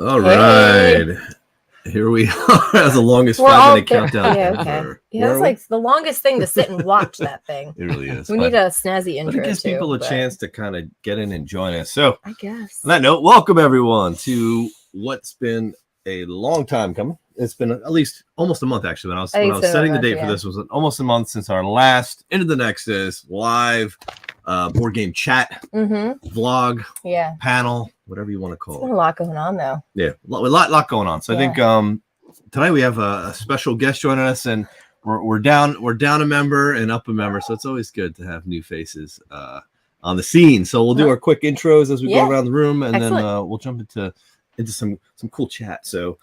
All right. Here we are. That's the longest 5-minute countdown. Yeah, okay. Yeah, it's like the longest thing to sit and watch that thing. It really is. We need a snazzy intro. But it gives people a chance to kind of get in and join us. So, I guess. On that note, welcome everyone to what's been a long time coming. It's been at least almost a month, actually. When I was setting the date for this, was almost a month since our last Into the Nexus live board game chat, vlog, panel, whatever you want to call it. There's a lot going on, though. Yeah, a lot going on. So I think tonight we have a special guest joining us, and we're down a member and up a member. So it's always good to have new faces on the scene. So we'll do our quick intros as we go around the room, and then we'll jump into some cool chat. So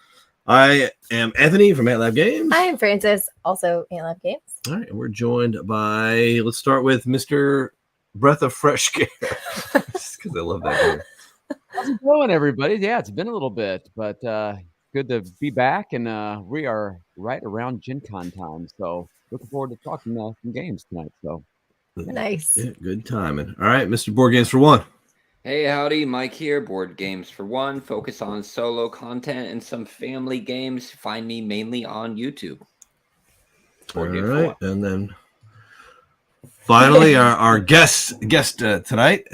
I am Anthony from Ant Lab Games. I am Francis, also Ant Lab Games. All right, and we're joined by, let's start with Mr. Breath of Fresh Air, because I love that game. How's it going, everybody? Yeah, it's been a little bit, but good to be back, and we are right around GenCon time, so looking forward to talking some games tonight. So nice. Yeah, good timing. All right, Mr. Board Games for One. Hey, howdy, Mike here. Board Games for One. Focus on solo content and some family games. Find me mainly on YouTube. Board All right, and then finally our guest tonight.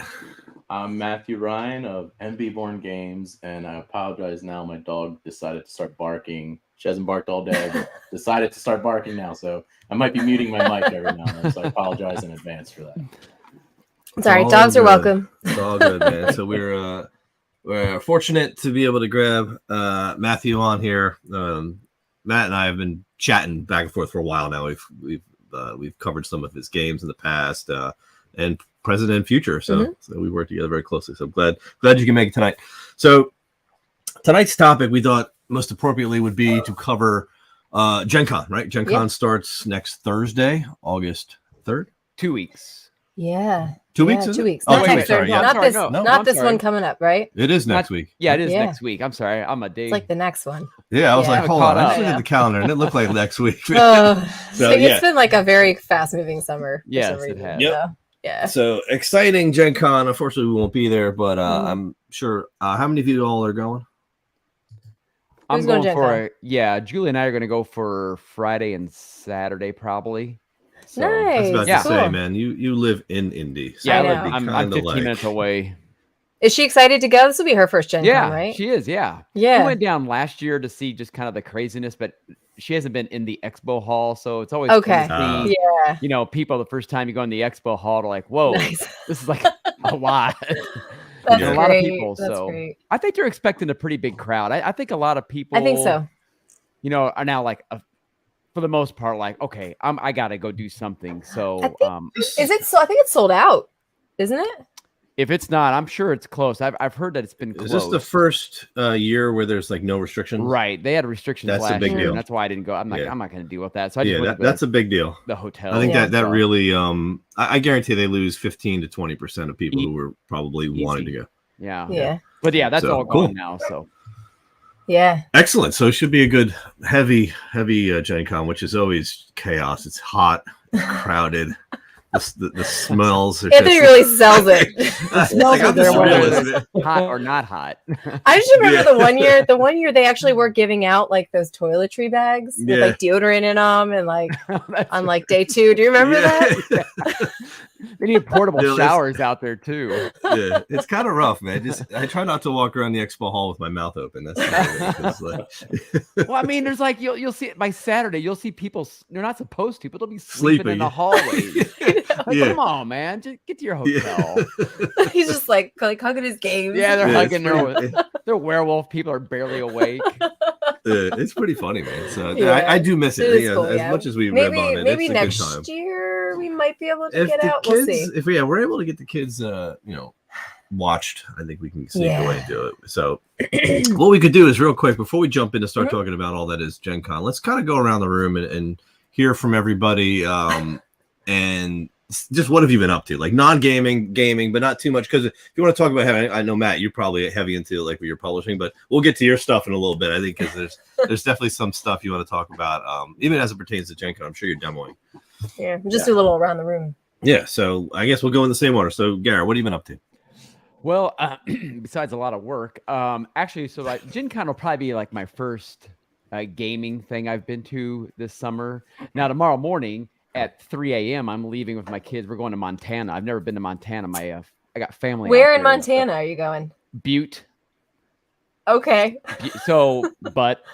I'm Matthew Ryan of MB Born Games, and I apologize now. My dog decided to start barking. She hasn't barked all day, but decided to start barking now. So I might be muting my mic every now and then. So I apologize in advance for that. Sorry, dogs are welcome. It's all good, man. So we're fortunate to be able to grab Matthew on here. Matt and I have been chatting back and forth for a while now. We've covered some of his games in the past and present and future. So we work together very closely. So I'm glad you can make it tonight. So tonight's topic we thought most appropriately would be to cover GenCon, right? GenCon starts next Thursday, August 3rd. 2 weeks. Yeah. 2 weeks? 2 weeks. Oh, Not this one coming up, right? It is next week. Yeah, it is next week. I'm sorry. I'm a day. It's like the next one. Yeah, I was like, hold on. I just looked at the calendar and it looked like next week. It's been like a very fast-moving summer. Yes, it has. Yep. Yeah. So exciting GenCon. Unfortunately, we won't be there, but I'm sure. How many of you all are going? I'm going for Julie and I are going to go for Friday and Saturday probably. So, nice. I was about to say, man, you live in Indy. So yeah, I'm 15 minutes away. Is she excited to go? This will be her first GenCon, right? She is, yeah. We went down last year to see just kind of the craziness, but she hasn't been in the expo hall, so it's always okay. You know, people the first time you go in the expo hall are like, whoa, this is like a lot. That's a lot of people. So I think they're expecting a pretty big crowd. I think a lot of people, I think so. You know, are now like for the most part, like, okay, I gotta go do something. So I think, I think it's sold out, isn't it? If it's not, I'm sure it's close. I've heard that it's been close. Is this the first year where there's like no restrictions? Right. They had restrictions last year. Deal. And that's why I didn't go. I'm not going to deal with that. So I just that's a big deal. The hotel. I think that really I guarantee they lose 15 to 20% of people who were probably wanting to go. Yeah. Yeah. But that's all gone now. So yeah. Excellent. So it should be a good heavy GenCon, which is always chaos. It's hot, crowded. The smells. Anthony really sells it. The smells are there, whether it's hot or not hot. I just remember the one year they actually were giving out like those toiletry bags with like deodorant in them, and like on like day 2. Do you remember that? They need portable showers out there too. Yeah, it's kind of rough, man. I try not to walk around the expo hall with my mouth open. That's well, I mean, there's like you'll see it by Saturday. You'll see people. They're not supposed to, but they'll be sleeping in the hallways. Come on, man, just get to your hotel. He's just like hugging his games. Yeah, they're hugging their werewolf. People are barely awake. It's pretty funny, man. So I do miss it. Cool, as much as we rib on it. Maybe next year we might be able to get out. We'll see. If we're able to get the kids, watched, I think we can sneak away and do it. So what we could do is real quick before we jump in to start talking about all that is GenCon. Let's kind of go around the room and hear from everybody. And just what have you been up to? Like non-gaming, gaming, but not too much. Because if you want to talk about heavy, I know Matt, you're probably heavy into like what you're publishing, but we'll get to your stuff in a little bit. I think because there's definitely some stuff you want to talk about, even as it pertains to GenCon. I'm sure you're demoing. Yeah, just do a little around the room. Yeah, so I guess we'll go in the same order. So Garrett, what have you been up to? Well, besides a lot of work, actually, so like GenCon will probably be like my first gaming thing I've been to this summer. Now, tomorrow morning at 3 a.m., I'm leaving with my kids. We're going to Montana. I've never been to Montana. I got family. Where out in there, Montana are you going? Butte. Okay.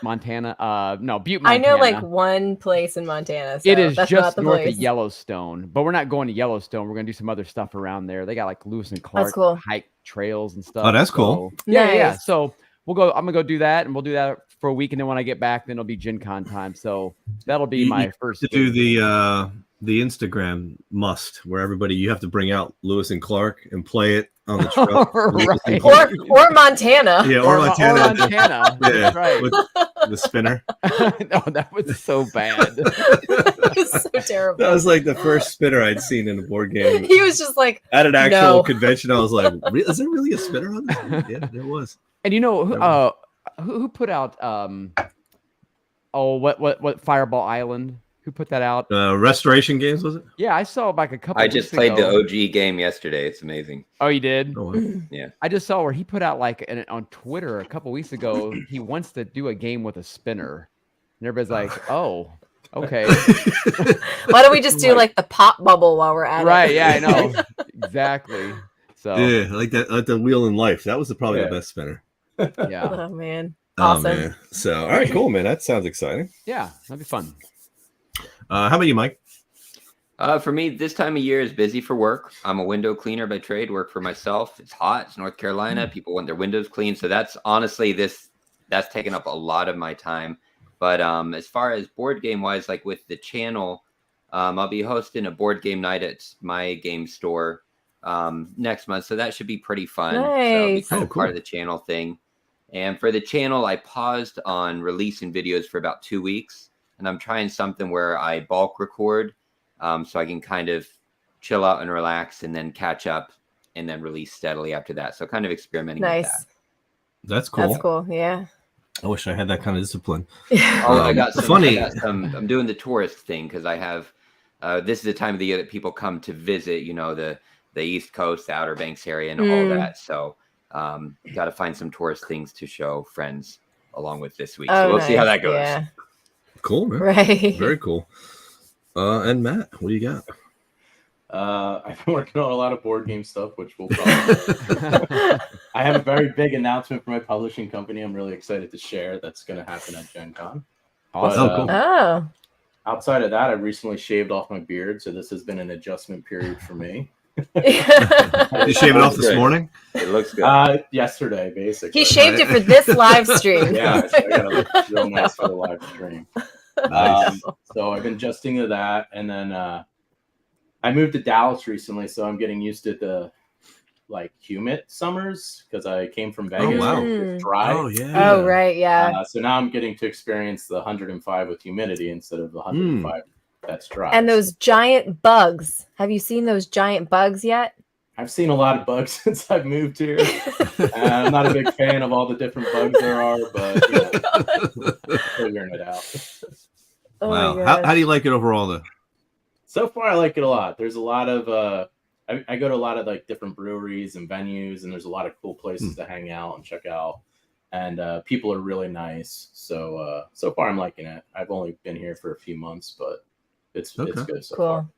Montana. No, Butte, Montana. I know like one place in Montana. So it is that's just not the north place. of Yellowstone, but we're not going to Yellowstone. We're going to do some other stuff around there. They got like Lewis and Clark cool. hike trails and stuff. Oh, that's cool. Yeah. Nice. So I'm gonna go do that, and we'll do that for a week, and then when I get back, then it'll be GenCon time. So that'll be my first. To do the Instagram must, where you have to bring out Lewis and Clark and play it on the truck. Right. Or Montana. Yeah, or Montana. Or Montana. Yeah, That's right. with the spinner. No, that was so bad. It was so terrible. That was like the first spinner I'd seen in a board game. He was just like, At an actual No. convention, I was like, is there really a spinner on this? Yeah, there was. And you know who put out what Fireball Island? Who put that out? Restoration Games, was it? Yeah, I saw like a couple. I just played the OG game yesterday. It's amazing. Oh, you did? Oh, wow. Yeah. I just saw where he put out like on Twitter a couple weeks ago. He wants to do a game with a spinner, and everybody's like, "Oh, okay." why don't we just do like the pop bubble while we're at it? Right? Yeah, I know exactly. So Yeah, like the Wheel in Life. That was probably Yeah. the best spinner. yeah, Oh man. Oh, Awesome. man. So, all right, cool, man. That sounds exciting. yeah, that'd be fun. How about you, Mike? For me, this time of year is busy for work. I'm a window cleaner by trade, work for myself. It's hot. It's North Carolina. People want their windows cleaned. So that's honestly that's taken up a lot of my time. But as far as board game wise, like with the channel, I'll be hosting a board game night at my game store next month. So that should be pretty fun. So it'll be Nice. kind Oh, of cool. part of the channel thing. And for the channel, I paused on releasing videos for about 2 weeks. And I'm trying something where I bulk record so I can kind of chill out and relax and then catch up and then release steadily after that. So kind of experimenting with Nice. that. That's cool. That's cool. Yeah. I wish I had that kind of discipline. Oh, I got some, funny. I'm doing the tourist thing because I have this is the time of the year that people come to visit, you know, the East Coast, the Outer Banks area and all that. So got to find some tourist things to show friends along with this week. So we'll see how that goes. Yeah. Cool, man. Right. Very cool. And Matt, what do you got? I've been working on a lot of board game stuff, which will probably. I have a very big announcement for my publishing company. I'm really excited to share. That's going to happen at GenCon. Awesome. But, cool. Oh. Outside of that, I recently shaved off my beard, so this has been an adjustment period for me. Did you shave it off this Good. morning? It looks good. Yesterday, basically. He shaved it for this live stream. Yeah, so I got to look real nice for the live stream. Nice. So I've been adjusting to that, and then I moved to Dallas recently, so I'm getting used to the like humid summers because I came from Vegas. wow. Where it's dry. Oh, yeah. Oh, right. Yeah. So now I'm getting to experience the 105 with humidity instead of the 105 that's dry. And those giant bugs. Have you seen those giant bugs yet? I've seen a lot of bugs since I've moved here. I'm not a big fan of all the different bugs there are, but you know, figuring it out. Oh Wow. my How gosh. do you like it overall, though? So far, I like it a lot. There's a lot of I go to a lot of like different breweries and venues, and there's a lot of cool places to hang out and check out. And people are really nice. So so far, I'm liking it. I've only been here for a few months, but it's Okay. good so Cool. far.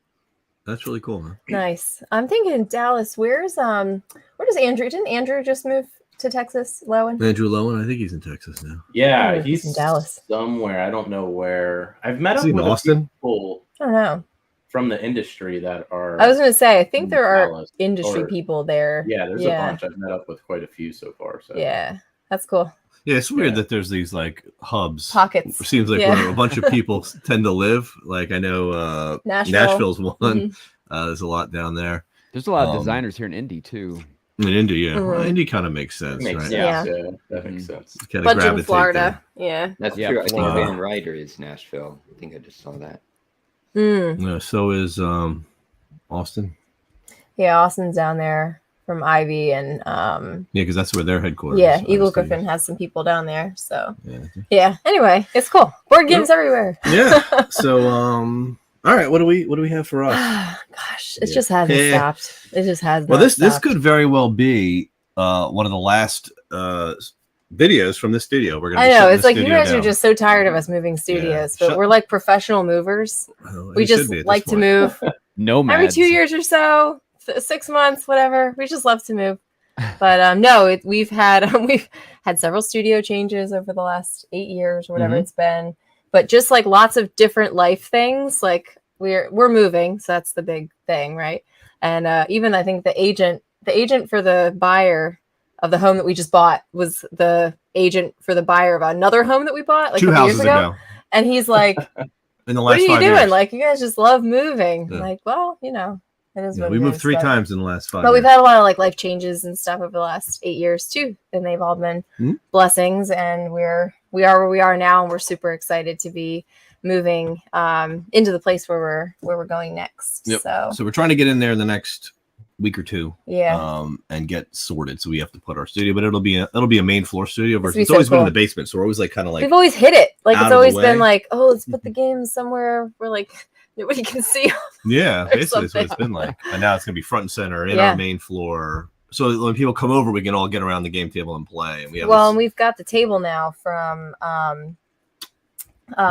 That's really cool, man. Nice. I'm thinking Dallas. Where does Andrew? Didn't Andrew just move to Texas, Lowen? Andrew Lowen, I think he's in Texas now. Yeah, Oh, he's in Dallas. somewhere. I don't know where. I've met Is up he in with a few Austin? people I don't know. from the industry that are. I was going to say, I think in there are Dallas, industry or- people there. Yeah, there's Yeah. a bunch. I've met up with quite a few so far. So Yeah, that's cool. Yeah, it's weird Yeah. that there's these like hubs. Pockets. It seems like Yeah. where a bunch of people tend to live. Like I know Nashville. Nashville's one. Mhm. There's a lot down there. There's a lot of Um, designers here in Indy too. In Indy, yeah. Well, Mhm. Indy kind of makes sense, makes right? sense. Yeah. Yeah, that makes sense. Kinda Bunch in gravitate Florida. Yeah. That's Yeah, true. I think Florida. Van Ryder is Nashville. I think I just saw that. Mm. there. Yeah, so is Austin. Yeah, Austin's down there from Ivy and Yeah, because that's where their headquarters. yeah, is, Eagle obviously. Griffin has some people down there. So Yeah. yeah. Anyway, it's cool. Board games everywhere. Yeah. So all right, what do we have for us? Gosh, it Yeah. just hasn't Yeah. stopped. It just has. Well, not this stopped. could very well be one of the last videos from the studio. We're gonna. I know it's like you guys are just so tired of us moving studios, but we're like professional movers. We just like to move. Nomads. Every 2 years or so, 6 months, whatever. We just love to move. But no, we've had several studio changes over the last 8 years or whatever it's been. But just like lots of different life things, like we're moving, so that's the big thing, right? And even I think the agent for the buyer of the home that we just bought was the agent for the buyer of another home that we bought like 2 a couple houses years ago. And he's like, in the last what are you 5 doing? years. Like, you guys just love moving. Yeah. Like, well, it is what we it moved is, 3 but- times in the last 5 But years. we've had a lot of like life changes and stuff over the last 8 years too, and they've all been blessings. And we are where we are now, and we're super excited to be moving into the place where we're going next. Yep. So we're trying to get in there in the next week or two, and get sorted. So we have to put our studio, but it'll be a main floor studio versus it's always been in the basement. So we're always like kind of like we've always hit it. Like out it's of always the been way. like, oh, let's put the games somewhere where like nobody can see. Yeah, or basically that's what it's something. been like. And now it's gonna be front and center in our main floor. So when people come over, we can all get around the game table and play. And we have and we've got the table now from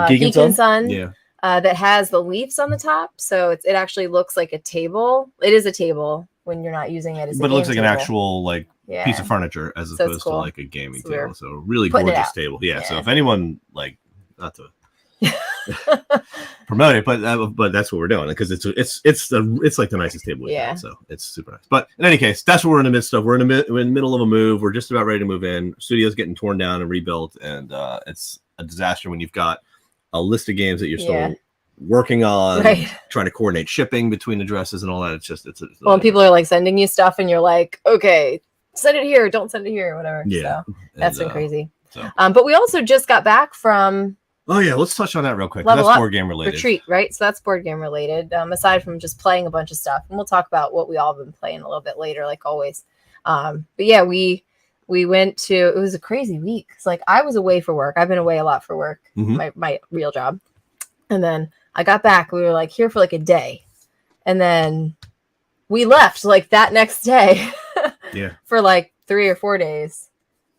Geek and Son. Yeah. That has the leaves on the top, so it actually looks like a table. It is a table when you're not using it as but a it looks game like an table. actual like piece of furniture as So it's opposed to cool. like a gaming So we're table. So a really putting it gorgeous out. table. Yeah. So Yeah. if anyone like not to promote it, but that's what we're doing because it's like the nicest table we've had, so it's super nice. But in any case, that's what we're in the midst of. We're in the middle of a move. We're just about ready to move in. Studio's getting torn down and rebuilt, and it's a disaster when you've got a list of games that you're still working on, trying to coordinate shipping between addresses and all that. It's well, and people are like sending you stuff, and you're like, okay, send it here, don't send it here, whatever. Yeah, so that's been crazy. So. But we also just got back from. Oh yeah, let's touch on that real quick. Level That's Up board game related. Retreat, right? So that's board game related. Aside from just playing a bunch of stuff, and we'll talk about what we all been playing a little bit later, like always. But yeah, we went to. It was a crazy week. It's like I was away for work. I've been away a lot for work, my real job, and then I got back. We were like here for like a day, and then we left like that next day. Yeah. For like 3 or 4 days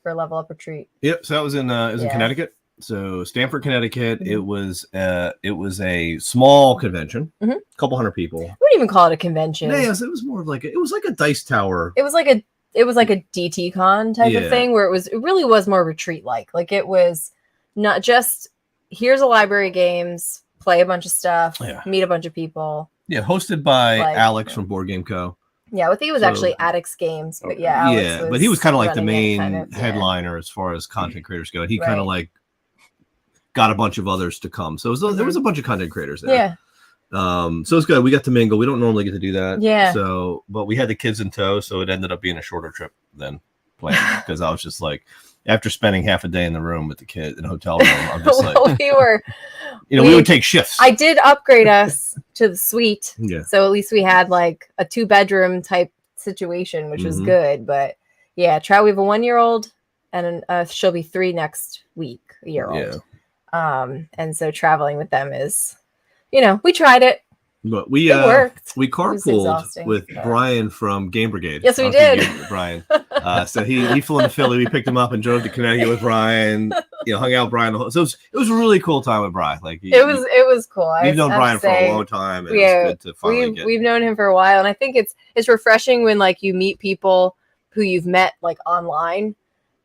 for Level Up Retreat. Yep. So that was in Connecticut. So Stamford, Connecticut. It was a small convention, a couple hundred people. I wouldn't even call it a convention. Yeah, it was more of like it was like a dice tower. It was like a DT Con type of thing where it really was more retreat like it was not just here's a library of games, play a bunch of stuff, meet a bunch of people. Yeah, hosted by Alex from Board Game Co. Yeah, I think it was actually Addicts Games, but Alex but he was kind of like the main kind of, headliner as far as content creators go. And he kind of like got a bunch of others to come. So there was a bunch of content creators there. Yeah. So it's good. We got to mingle. We don't normally get to do that. Yeah. So, but we had the kids in tow, so it ended up being a shorter trip than planned because I was just like, after spending half a day in the room with the kid in a hotel room, I'm just like, we would take shifts. I did upgrade us to the suite. Yeah. So at least we had like a 2-bedroom type situation, which was good. But yeah, we have a 1-year-old and she'll be 3 next week, a year old. And so traveling with them is, we tried it. But we worked. We carpooled with Brian from Game Brigade. Yes, we did. Brian. So he flew into Philly. We picked him up and drove to Connecticut with Brian. Hung out with Brian. So it was a really cool time with Brian. Like it was cool. We've known Brian for a long time. And it's good to finally we've known him for a while, and I think it's refreshing when like you meet people who you've met like online,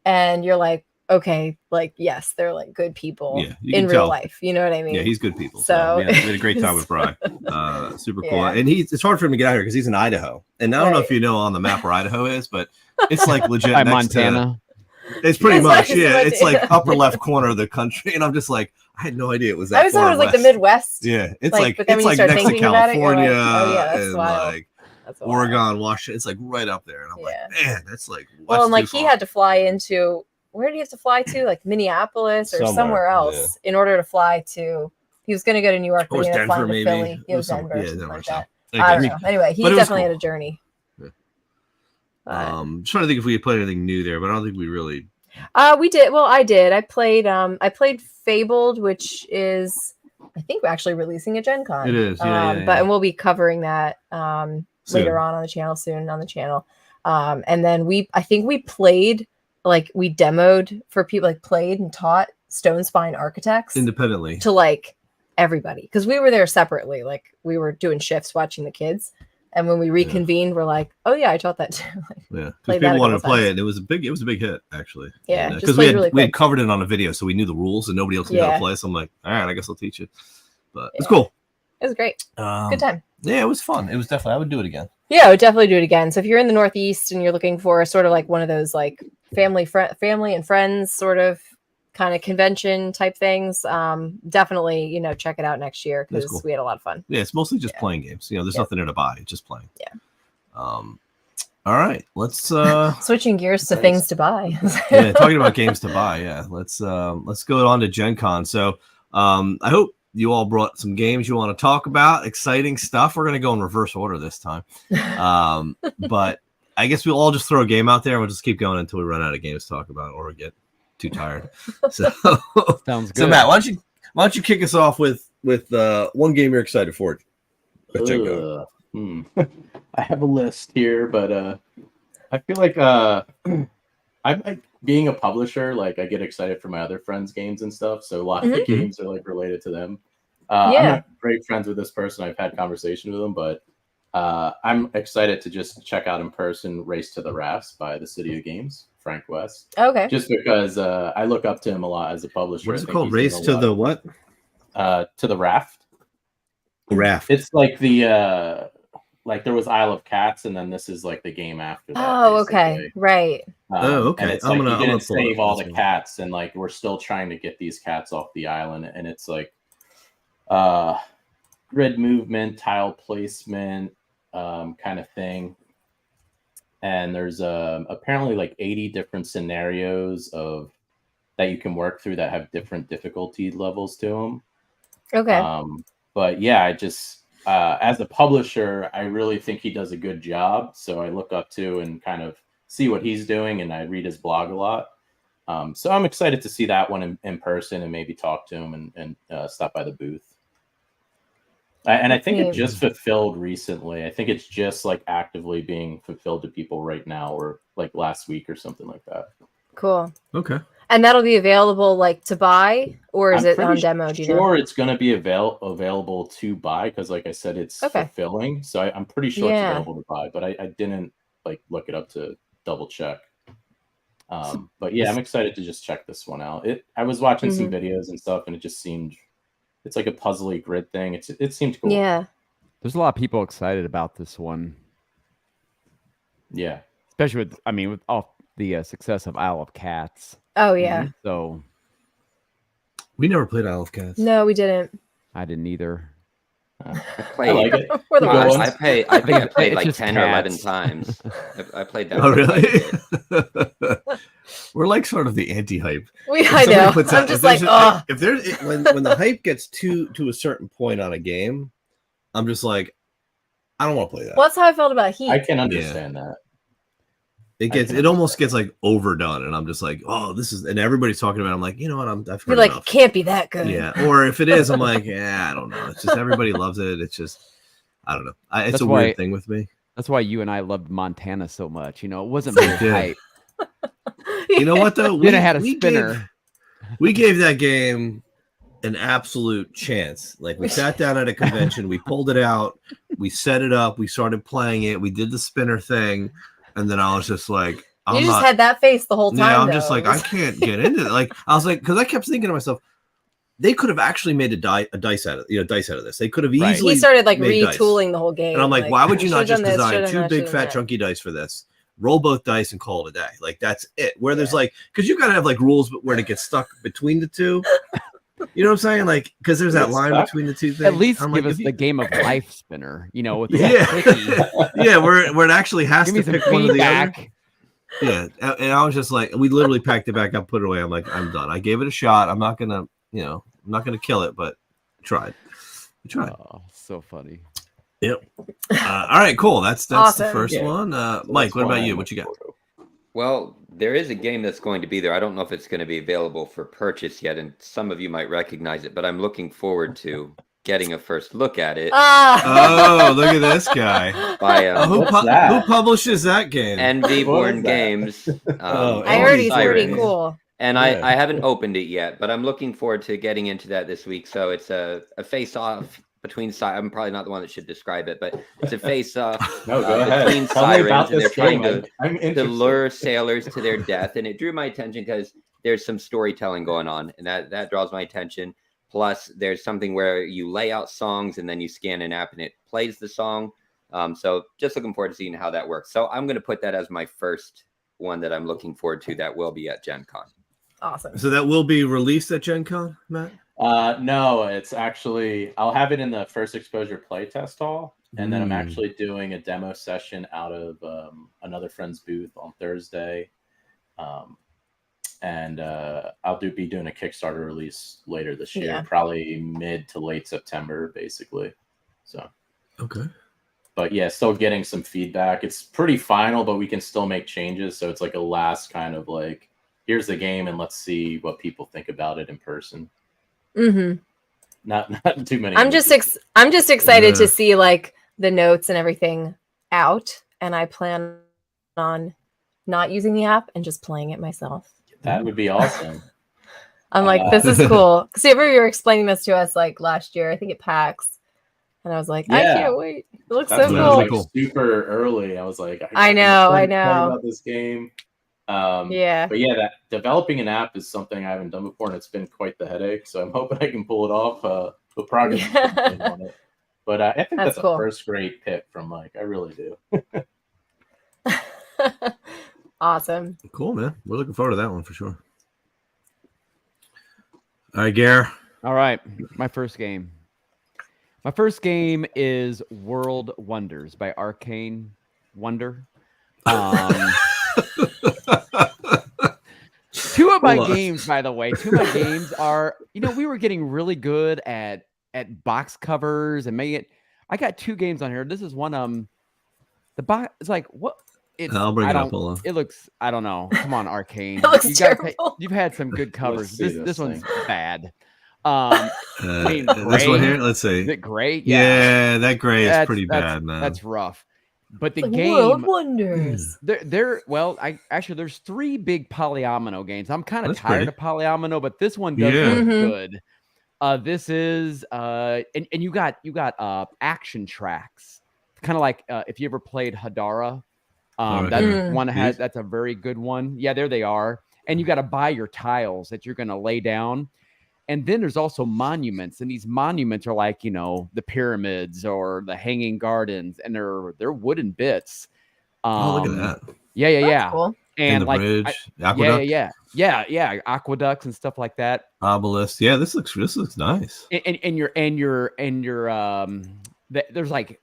and you're like, okay, like yes, they're like good people in real life. You know what I mean? Yeah, he's good people. So we had a great time with Brian. Super cool. And it's hard for him to get out here because he's in Idaho. And I don't know if you know on the map where Idaho is, but it's like legit next Montana. It's pretty much, it's like upper left corner of the country. And I'm just like, I had no idea it was that. I always thought it was like the Midwest. Yeah, it's like but then it's when you like start next to California that's wild. like Oregon, Washington. It's like right up there. And I'm like, man, that's like well, and like he had to fly into. Where did he have to fly to? Like Minneapolis or somewhere else in order to fly to. He was going to go to New York, but he ended up flying to Philly. It was Denver, or something like that. I don't know. Anyway, he definitely had a journey. Trying to think if we had played anything new there, but I don't think we really. We did. Well, I did. I played Fabled, which is I think we're actually releasing a GenCon. It is, but and we'll be covering that later on the channel soon on the channel. And then I think we played, like we demoed for people, like played and taught Stone Spine Architects independently to like everybody, because we were there separately, like we were doing shifts watching the kids, and when we reconvened, we're like, oh yeah, I taught that too. Yeah, because people wanted to play it, and it was a big hit actually. Yeah, because we had covered it on a video, so we knew the rules, and nobody else knew how to play. So I'm like, all right, I guess I'll teach it. But it's cool. It was great. Good time. Yeah, it was fun. It was definitely. I would do it again. Yeah, I would definitely do it again. So if you're in the Northeast and you're looking for sort of like one of those like family and friends sort of kind of convention type things, definitely, check it out next year, because we had a lot of fun. Yeah, it's mostly just playing games. There's nothing there to buy, just playing. Yeah. All right, let's switching gears to things to buy. Yeah, talking about games to buy. Yeah, let's go on to GenCon. So I hope you all brought some games you want to talk about, exciting stuff. We're gonna go in reverse order this time, but I guess we'll all just throw a game out there and we'll just keep going until we run out of games to talk about or get too tired. So sounds good. So Matt, why don't you kick us off with one game you're excited for? I have a list here, but I feel like I'm like being a publisher, like I get excited for my other friends' games and stuff. So a lot of the games are like related to them. I'm not great friends with this person. I've had conversations with them, but I'm excited to just check out in person Race to the Rafts by the City of Games, Frank West. Okay. Just because I look up to him a lot as a publisher. What is it called? Race to the what? To the Raft. Raft. It's like the like there was Isle of Cats, and then this is like the game after that. Oh, okay, right. Okay. And it's like you didn't save all the cats, and like we're still trying to get these cats off the island, and it's like grid movement, tile placement, kind of thing. And there's apparently like 80 different scenarios that you can work through that have different difficulty levels to them. Okay. But yeah, I just as a publisher, I really think he does a good job. So I look up to and kind of see what he's doing, and I read his blog a lot. So I'm excited to see that one in person and maybe talk to him and stop by the booth. And I think it just fulfilled recently. I think it's just like actively being fulfilled to people right now, or like last week or something like that. Cool. Okay. And that'll be available like to buy, or is it on demo? Do you know? It's going to be available to buy, because like I said, it's fulfilling. So I'm pretty sure it's available to buy, but I didn't like look it up to double check. But yeah, I'm excited to just check this one out. I was watching some videos and stuff, and it just seemed it's like a puzzly grid thing. It seemed cool. Yeah. There's a lot of people excited about this one. Yeah. Especially with all the success of Isle of Cats. Oh yeah. So we never played Isle of Cats. No, we didn't. I didn't either. I played. I like it. I think I played like 10 or 11 times. I played that. Oh really? We're like sort of the anti-hype. I know. I'm just like, oh. If there's when the hype gets to a certain point on a game, I'm just like, I don't want to play that. Well, that's how I felt about Heat. I can understand that. It almost gets like overdone, and I'm just like, oh, this is, and everybody's talking about it. I'm like, you know what? I've heard like, enough. It can't be that good. Yeah, or if it is, I'm like, yeah, I don't know. It's just everybody loves it. It's just, I don't know. It's a weird thing with me. That's why you and I loved Montana so much. It wasn't very hype. You know what though? We had a spinner. We gave that game an absolute chance. Like we sat down at a convention, we pulled it out, we set it up, we started playing it, we did the spinner thing. And then I was just like, you just had that face the whole time. Yeah, I'm just like, I can't get into it. Like, I was like, because I kept thinking to myself, they could have actually made a dice out of this. They could have easily. He started like retooling the whole game. And I'm like, why would you not just design two big fat chunky dice for this? Roll both dice and call it a day. Like that's it. Where there's like, because you gotta have like rules, but where to get stuck between the two. You know what I'm saying? Like, because there's that line between the two things. At least give us the game of life spinner, with the where it actually has to pick one of the other. Yeah, and I was just like, we literally packed it back up, put it away. I'm like, I'm done. I gave it a shot. I'm not gonna kill it, but I tried. Oh, so funny. Yep. All right, cool. That's awesome. The first one. Mike, what about you? What you got? Well, there is a game that's going to be there. I don't know if it's going to be available for purchase yet, and some of you might recognize it, but I'm looking forward to getting a first look at it. Oh, look at this guy. By Who What's that? who publishes that game? NV What Born is that? Games. Oh, I heard he's Sirens. pretty cool. And Yeah. I haven't opened it yet, but I'm looking forward to getting into that this week. So it's a face-off between I'm probably not the one that should describe it, but it's a face-off No, go ahead. between Tell me sirens, about and they're this trying game. to I'm interested. lure sailors to their death. And it drew my attention because there's some storytelling going on, and that draws my attention. Plus, there's something where you lay out songs and then you scan an app and it plays the song. So just looking forward to seeing how that works. So I'm going to put that as my first one that I'm looking forward to that will be at GenCon. Awesome. So that will be released at GenCon, Matt? No, it's actually, I'll have it in the first exposure playtest hall. And then I'm actually doing a demo session out of another friend's booth on Thursday. And I'll be doing a Kickstarter release later this year, probably mid to late September, basically. So, okay. But yeah, still getting some feedback. It's pretty final, but we can still make changes. So it's like a last kind of like, here's the game, and let's see what people think about it in person. Mm-hmm. Not too many. I'm just excited to see like the notes and everything out, and I plan on not using the app and just playing it myself. That would be awesome. I'm like, this is cool. See, you were explaining this to us like last year, I think at PAX, and I was like, I can't wait. It looks That's so when cool. I was like super early. I was like, I know. about this game. Yeah. But yeah, that developing an app is something I haven't done before, and it's been quite the headache. So I'm hoping I can pull it off. The progress on it. But I think that's cool. a first grade pick from Mike. I really do. Awesome. Cool, man. We're looking forward to that one for sure. All right, Gare. All right, my first game. My first game is World Wonders by Arcane Wonder. Two of my games, by the way, are, we were getting really good at box covers and making it. I got two games on here. This is one. The box is like what? I'll bring it up. Hold on. It looks. I don't know. Come on, Arcane. It looks terrible. You've had some good covers. This one's bad. This one here. Let's see. Is it gray? Yeah, that gray is pretty bad, man. That's rough. But the like game World Wonders. There's three big polyomino games. I'm kind of tired of polyomino, but this one does look good. This is and you got action tracks, kind of like if you ever played Hadara. That's a very good one. Yeah, there they are. And you got to buy your tiles that you're going to lay down. And then there's also monuments, and these monuments are like, the pyramids or the hanging gardens, and they're wooden bits. Look at that. Yeah. Cool. And the like bridge, aqueduct. Yeah, aqueducts and stuff like that. Obelisk. Yeah, this looks nice. There's like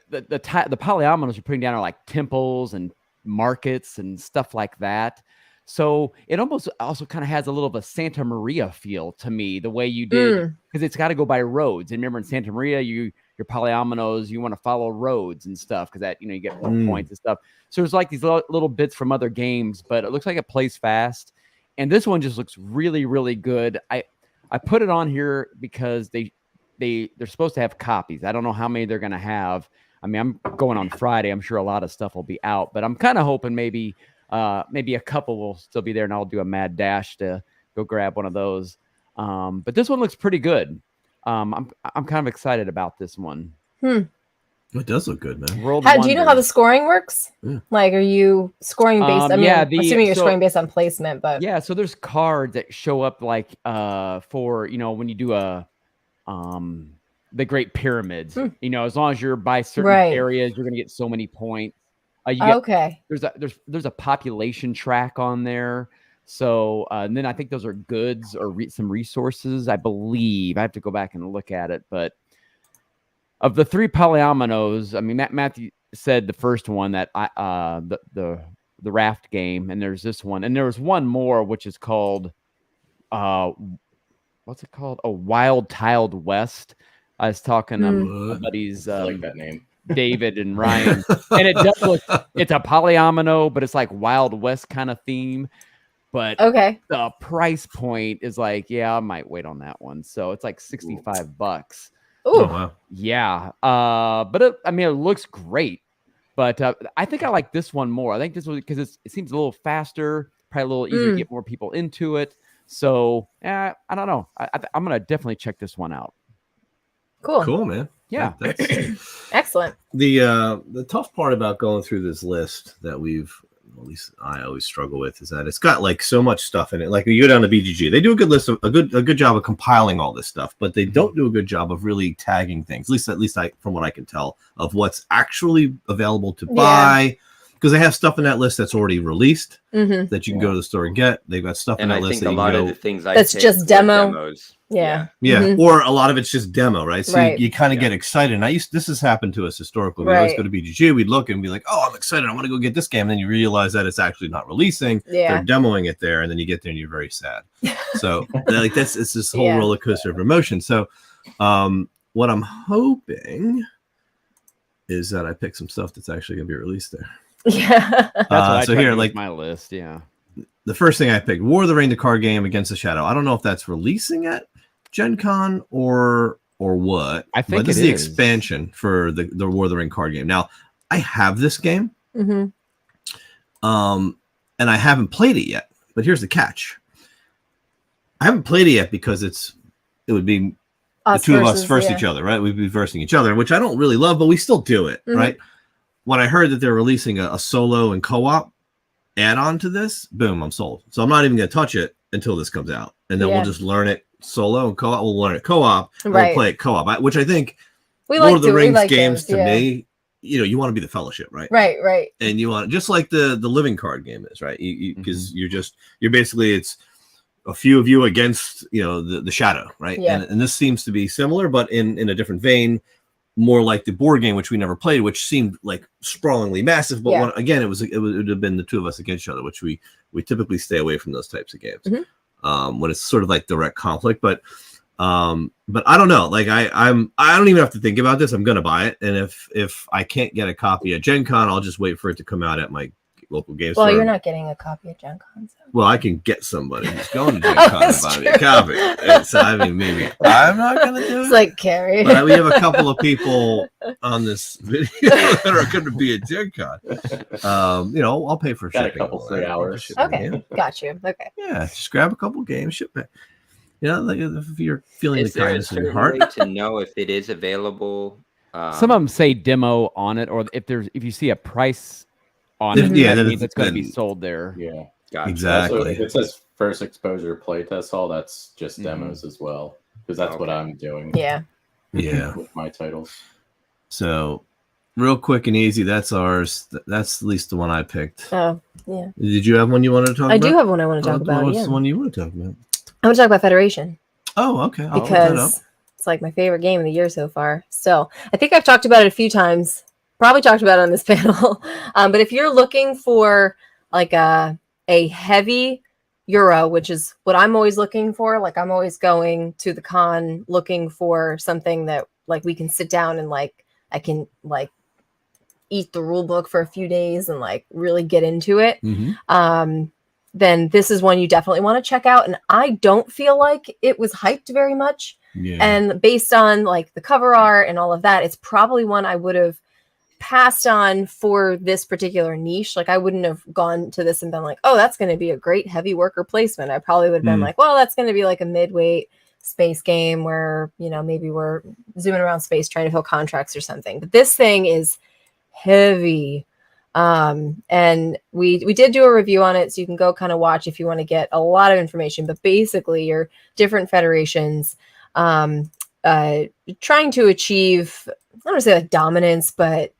the polyominoes you're putting down are like temples and markets and stuff like that. So it almost also kind of has a little of a Santa Maria feel to me, the way you did, because it's got to go by roads. And remember in Santa Maria, your polyominoes, you want to follow roads and stuff because that, you get more points and stuff. So there's like these little bits from other games, but it looks like it plays fast. And this one just looks really, really good. I put it on here because they're supposed to have copies. I don't know how many they're going to have. I mean, I'm going on Friday. I'm sure a lot of stuff will be out, but I'm kind of hoping maybe a couple will still be there, and I'll do a mad dash to go grab one of those. But this one looks pretty good. I'm kind of excited about this one. It does look good, man. Do you know how the scoring works? Yeah. Like, are you scoring based? Assuming you're scoring based on placement, but yeah. So there's cards that show up like for when you do the Great Pyramids. As long as you're by certain areas, you're going to get so many points. There's a population track on there. So and then I think those are goods or some resources. I believe I have to go back and look at it. But of the three polyominoes, I mean, Matthew said the first one that the raft game, and there's this one, and there was one more which is called what's it called? Oh, Wild Tiled West. I was talking to buddies. I like that name. David and Ryan, and it does look, it's a polyomino, but it's like Wild West kind of theme. But the price point is like, I might wait on that one. So it's like $65. Oh wow. Yeah. But it looks great. But I think I like this one more. I think this was because it seems a little faster, probably a little easier to get more people into it. So I don't know. I'm gonna definitely check this one out. Cool, man. Yeah, That's excellent. The tough part about going through this list that at least I always struggle with is that it's got like so much stuff in it. Like you go down to BGG, they do a good list of a good job of compiling all this stuff, but they don't do a good job of really tagging things. At least I, from what I can tell, of what's actually available to buy. Because they have stuff in that list that's already released that you can go to the store and get. They've got stuff in that list that you can go. Of the things that's just demos. Yeah. Or a lot of it's just demo, right? So you kind of get excited. And this has happened to us historically. We always go to BGG, we'd look and be like, oh, I'm excited, I want to go get this game. And then you realize that it's actually not releasing. They're demoing it there, and then you get there and you're very sad. So like it's this whole roller coaster of emotion. So what I'm hoping is that I pick some stuff that's actually gonna be released there. Yeah. That's what I so here, like my list. Yeah. The first thing I picked, War of the Ring, the card game Against the Shadow. I don't know if that's releasing at GenCon or what. I think this is the expansion for the War of the Ring card game. Now, I have this game, and I haven't played it yet. But here's the catch: I haven't played it yet because it would be the two of us versus each other, right? We'd be versing each other, which I don't really love, but we still do it, right? When I heard that they're releasing a solo and co-op add-on to this, boom, I'm sold. So I'm not even going to touch it until this comes out, and then we'll just learn it solo and co-op. We'll learn it co-op, and we'll play it co-op, which I think Lord of the Rings games to me, you want to be the Fellowship, right? Right. And you want just like the living card game is, right? Because you're basically it's a few of you against the shadow, right? And this seems to be similar, but in a different vein. More like the board game, which we never played, which seemed like sprawlingly massive. But again, it would have been the two of us against each other, which we typically stay away from those types of games when it's sort of like direct conflict. But I don't know. Like I don't even have to think about this. I'm gonna buy it, and if I can't get a copy at GenCon, I'll just wait for it to come out at my local game store. Well, you're not getting a copy at GenCon. So. Well, I can get somebody who's going to GenCon to buy me a copy. So, I mean, maybe I'm not going to do it. It's like Carrie. But we have a couple of people on this video that are going to be at GenCon. I'll pay for shipping. Got a couple 3 hours. Okay, got you. Okay. Yeah, just grab a couple games, ship it. Like if you're feeling the kindness in your heart. To know if it is available. Some of them say demo on it, or if you see a price on it, that means it's going to be sold there. Yeah, gotcha. Also, Exactly. if it says first exposure playtest all, that's just demos as well, because that's what I'm doing. Yeah. With my titles. So, real quick and easy, that's ours. That's at least the one I picked. Oh, yeah. Did you have one you wanted to talk about? I do have one I want to talk about. What's the one you want to talk about? I want to talk about Federation. Oh, okay. Because it's like my favorite game of the year so far. Still, I think I've talked about it a few times. Probably talked about it on this panel. But if you're looking for like a heavy Euro, which is what I'm always looking for, like I'm always going to the con looking for something that like we can sit down and like I can like eat the rule book for a few days and like really get into it. Then this is one you definitely want to check out. And I don't feel like it was hyped very much. Yeah. And based on like the cover art and all of that, it's probably one I would have passed on for this particular niche. Like I wouldn't have gone to this and been like, oh, that's going to be a great heavy worker placement. I probably would have been like, well, that's going to be like a midweight space game where, maybe we're zooming around space trying to fill contracts or something. But this thing is heavy. And we did do a review on it, so you can go kind of watch if you want to get a lot of information. But basically your different federations trying to achieve, I don't want to say like dominance, but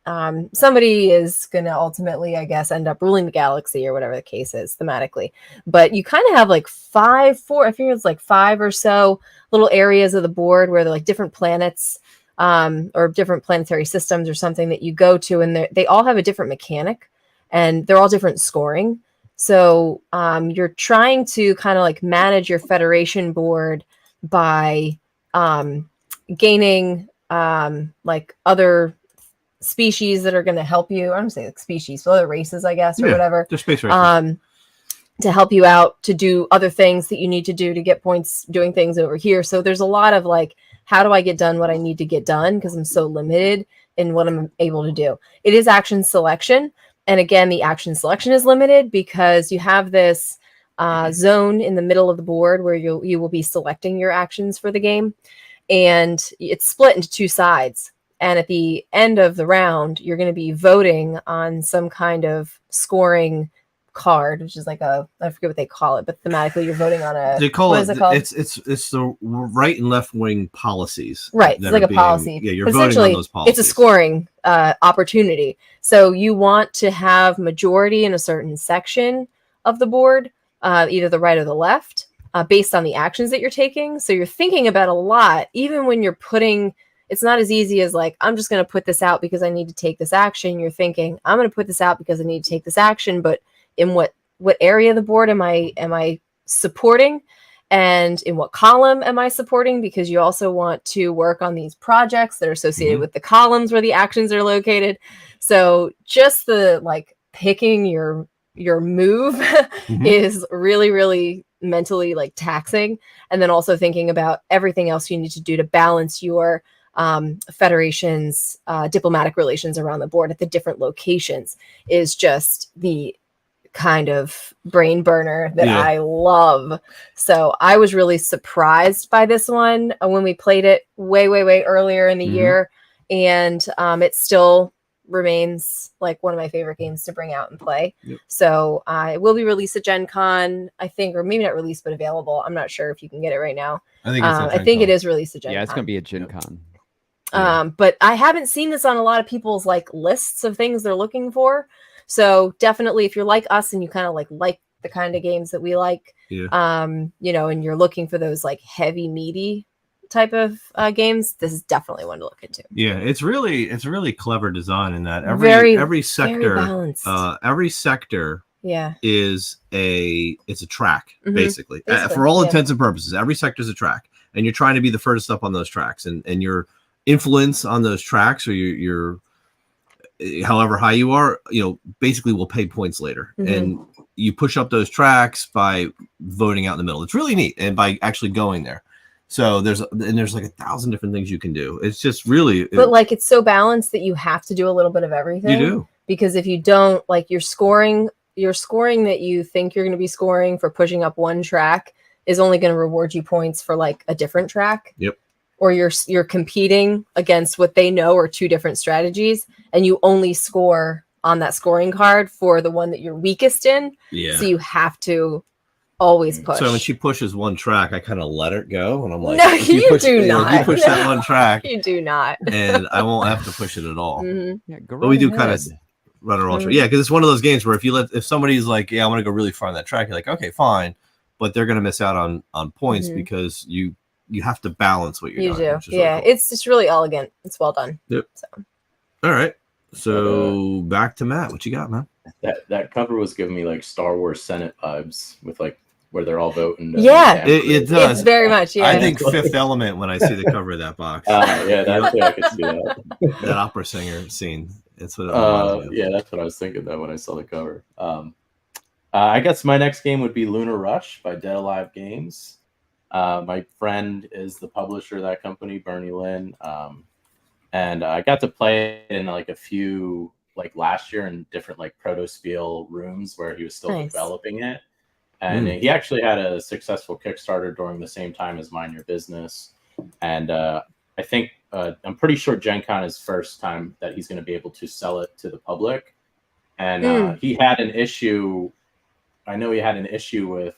somebody is going to ultimately, I guess, end up ruling the galaxy or whatever the case is thematically. But you kind of have like I think it's like 5 or so little areas of the board where they're like different planets or different planetary systems or something that you go to, and they all have a different mechanic and they're all different scoring. So you're trying to kind of like manage your Federation board by gaining like other species that are going to help you. I don't say like species, but other races, I guess, or whatever. They're space races. To help you out to do other things that you need to do to get points doing things over here. So there's a lot of like how do I get done what I need to get done, because I'm so limited in what I'm able to do. It is action selection, and again, the action selection is limited because you have this zone in the middle of the board where you will be selecting your actions for the game, and it's split into two sides. And at the end of the round, you're going to be voting on some kind of scoring card, which is like I forget what they call it, but thematically you're voting on a. They call what it. is it called? It's the right and left wing policies. Right, it's like a policy. Yeah, you're But voting on essentially, those policies. it's a scoring opportunity. So you want to have majority in a certain section of the board, either the right or the left, based on the actions that you're taking. So you're thinking about a lot, even when you're putting. It's not as easy as like, I'm just going to put this out because I need to take this action. You're thinking, I'm going to put this out because I need to take this action, but in what area of the board am I supporting, and in what column am I supporting? Because you also want to work on these projects that are associated with the columns where the actions are located. So just the like picking your move is really, really mentally like taxing. And then also thinking about everything else you need to do to balance your federation's diplomatic relations around the board at the different locations is just the kind of brain burner that I love. So I was really surprised by this one when we played it way earlier in the year, and it still remains like one of my favorite games to bring out and play. So it will be released at GenCon, I think, or maybe not released but available. I'm not sure if you can get it right now. I think it is released at GenCon. Yeah, it's going to be at GenCon. But I haven't seen this on a lot of people's like lists of things they're looking for. So definitely, if you're like us and you kind of like the kind of games that we like, you know, and you're looking for those like heavy, meaty type of games, this is definitely one to look into. Yeah, it's really clever design in that every sector is a track basically. For all intents and purposes. Every sector is a track, and you're trying to be the furthest up on those tracks, and your influence on those tracks, or your however high you are, you know, basically will pay points later. And you push up those tracks by voting out in the middle. It's really neat, and by actually going there. So there's like 1,000 different things you can do. It's just really, but like it's so balanced that you have to do a little bit of everything. You do, because if you don't, like your scoring that you think you're going to be scoring for pushing up one track is only going to reward you points for like a different track. Or you're competing against what they know are two different strategies, and you only score on that scoring card for the one that you're weakest in. So you have to always push. So when she pushes one track, I kind of let her go, and I'm like, no, you do not. You push that one track, you do not, and I won't have to push it at all. Yeah, but we do kind of run her all track. Yeah, because it's one of those games where if somebody's like, yeah, I want to go really far on that track, you're like, okay, fine, but they're going to miss out on points because you have to balance what you're doing. You do. Yeah, really cool. It's just really elegant. It's well done. So. All right. So back to Matt. What you got, man? That cover was giving me like Star Wars Senate vibes with like where they're all voting. It does. It's very much. Yeah. I think Fifth Element when I see the cover of that box. Yeah, that's I could see that. That opera singer scene. That's what. Yeah, that's what I was thinking though when I saw the cover. I guess my next game would be Lunar Rush by Dead Alive Games. My friend is the publisher of that company, Bernie Lynn. And I got to play it in like a few, like last year in different like proto-spiel rooms where he was still developing it. And he actually had a successful Kickstarter during the same time as Mind Your Business. And I think, I'm pretty sure GenCon is first time that he's going to be able to sell it to the public. And he had an issue. I know he had an issue with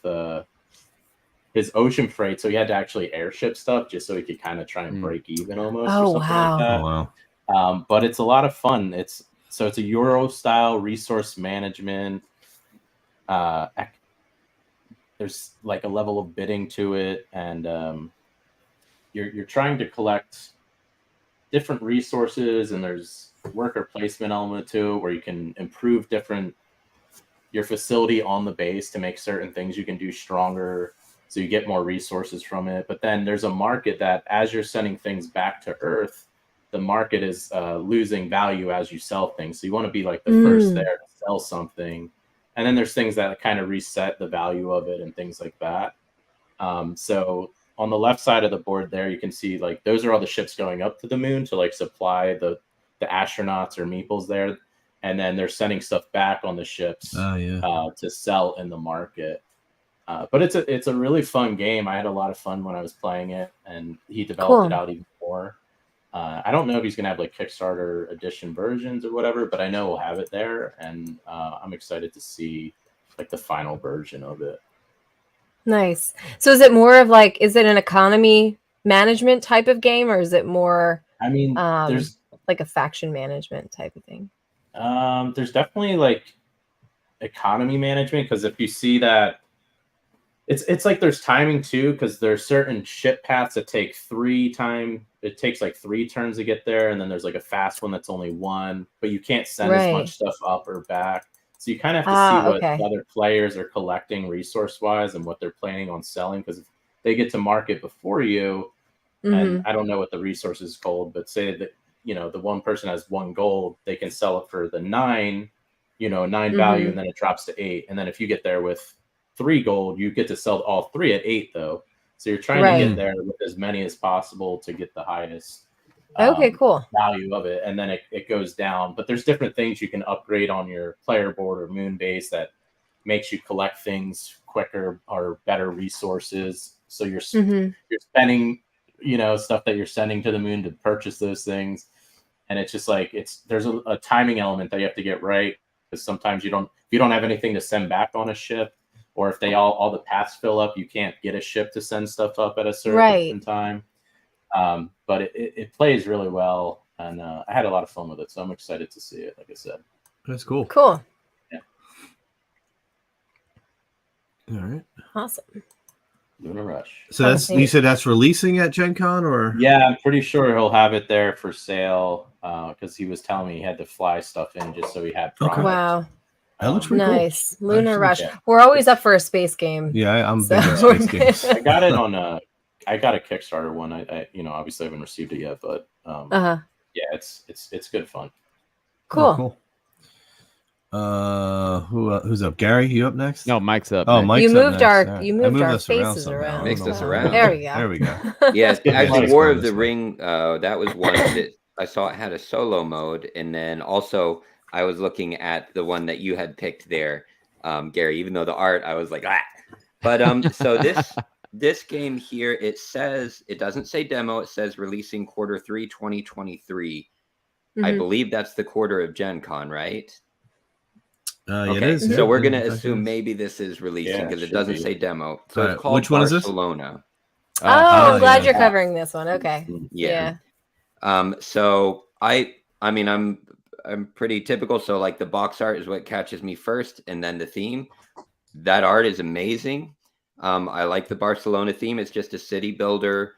his ocean freight, so he had to actually airship stuff just so he could kind of try and break even almost. Oh, or something like that. Oh, wow. But it's a lot of fun. It's a Euro style resource management. There's like a level of bidding to it, and you're trying to collect different resources, and there's worker placement element to it where you can improve your facility on the base to make certain things you can do stronger. So you get more resources from it. But then there's a market that as you're sending things back to Earth, the market is losing value as you sell things. So you want to be like the first there to sell something. And then there's things that kind of reset the value of it and things like that. So on the left side of the board there, you can see like those are all the ships going up to the moon to like supply the astronauts or meeples there, and then they're sending stuff back on the ships to sell in the market. But it's a really fun game. I had a lot of fun when I was playing it, and he developed it out even more. I don't know if he's gonna have like Kickstarter edition versions or whatever, but I know we'll have it there, and I'm excited to see like the final version of it. Nice. So is it more of like, is it an economy management type of game, or is it more? I mean, there's like a faction management type of thing. There's definitely like economy management, because if you see that, it's like there's timing too, because there's certain ship paths that take it takes like 3 turns to get there, and then there's like a fast one that's only 1, but you can't send as much stuff up or back. So you kind of have to see what other players are collecting resource wise and what they're planning on selling, because if they get to market before you, and I don't know what the resources gold, but say that the one person has 1 gold, they can sell it for the 9, 9 value, and then it drops to 8. And then if you get there with 3 gold, you get to sell all 3 at 8 though. So you're trying to get there with as many as possible to get the highest cool value of it, and then it goes down. But there's different things you can upgrade on your player board or moon base that makes you collect things quicker or better resources. So you're spending stuff that you're sending to the moon to purchase those things, and it's just like there's a timing element that you have to get right, because sometimes if you don't have anything to send back on a ship, or if all the paths fill up, you can't get a ship to send stuff up at a certain time. But it plays really well, and I had a lot of fun with it, so I'm excited to see it. Like I said, that's cool. Yeah. All right. Awesome. Lunar Rush. So you said that's releasing at GenCon, or? Yeah, I'm pretty sure he'll have it there for sale, because he was telling me he had to fly stuff in just so he had product. Wow. That looks pretty nice. Cool. Lunar Rush. Yeah. We're always up for a space game. Yeah, I'm big on space games. I got it on I got a Kickstarter one. I obviously haven't received it yet, but yeah, it's good fun. Cool. Who's up? Gary, you up next? No, Mike's up. Oh, Mike's you moved up our faces around. Mixed us around. There we go. There we go. Yes, actually, War of the Ring. That was one that I saw. It had a solo mode, and then also I was looking at the one that you had picked there, Gary. Even though the art, I was like, ah. But so this game here, it doesn't say demo. It says releasing Q3 2023. I believe that's the quarter of GenCon, right? Okay. It is. So we're gonna assume maybe this is releasing because it doesn't say demo. So it's called which one Barcelona. Is this? I'm glad you're covering this one. Okay. Yeah. So I mean I'm pretty typical. So like the box art is what catches me first, and then the theme. That art is amazing. I like the Barcelona theme. It's just a city builder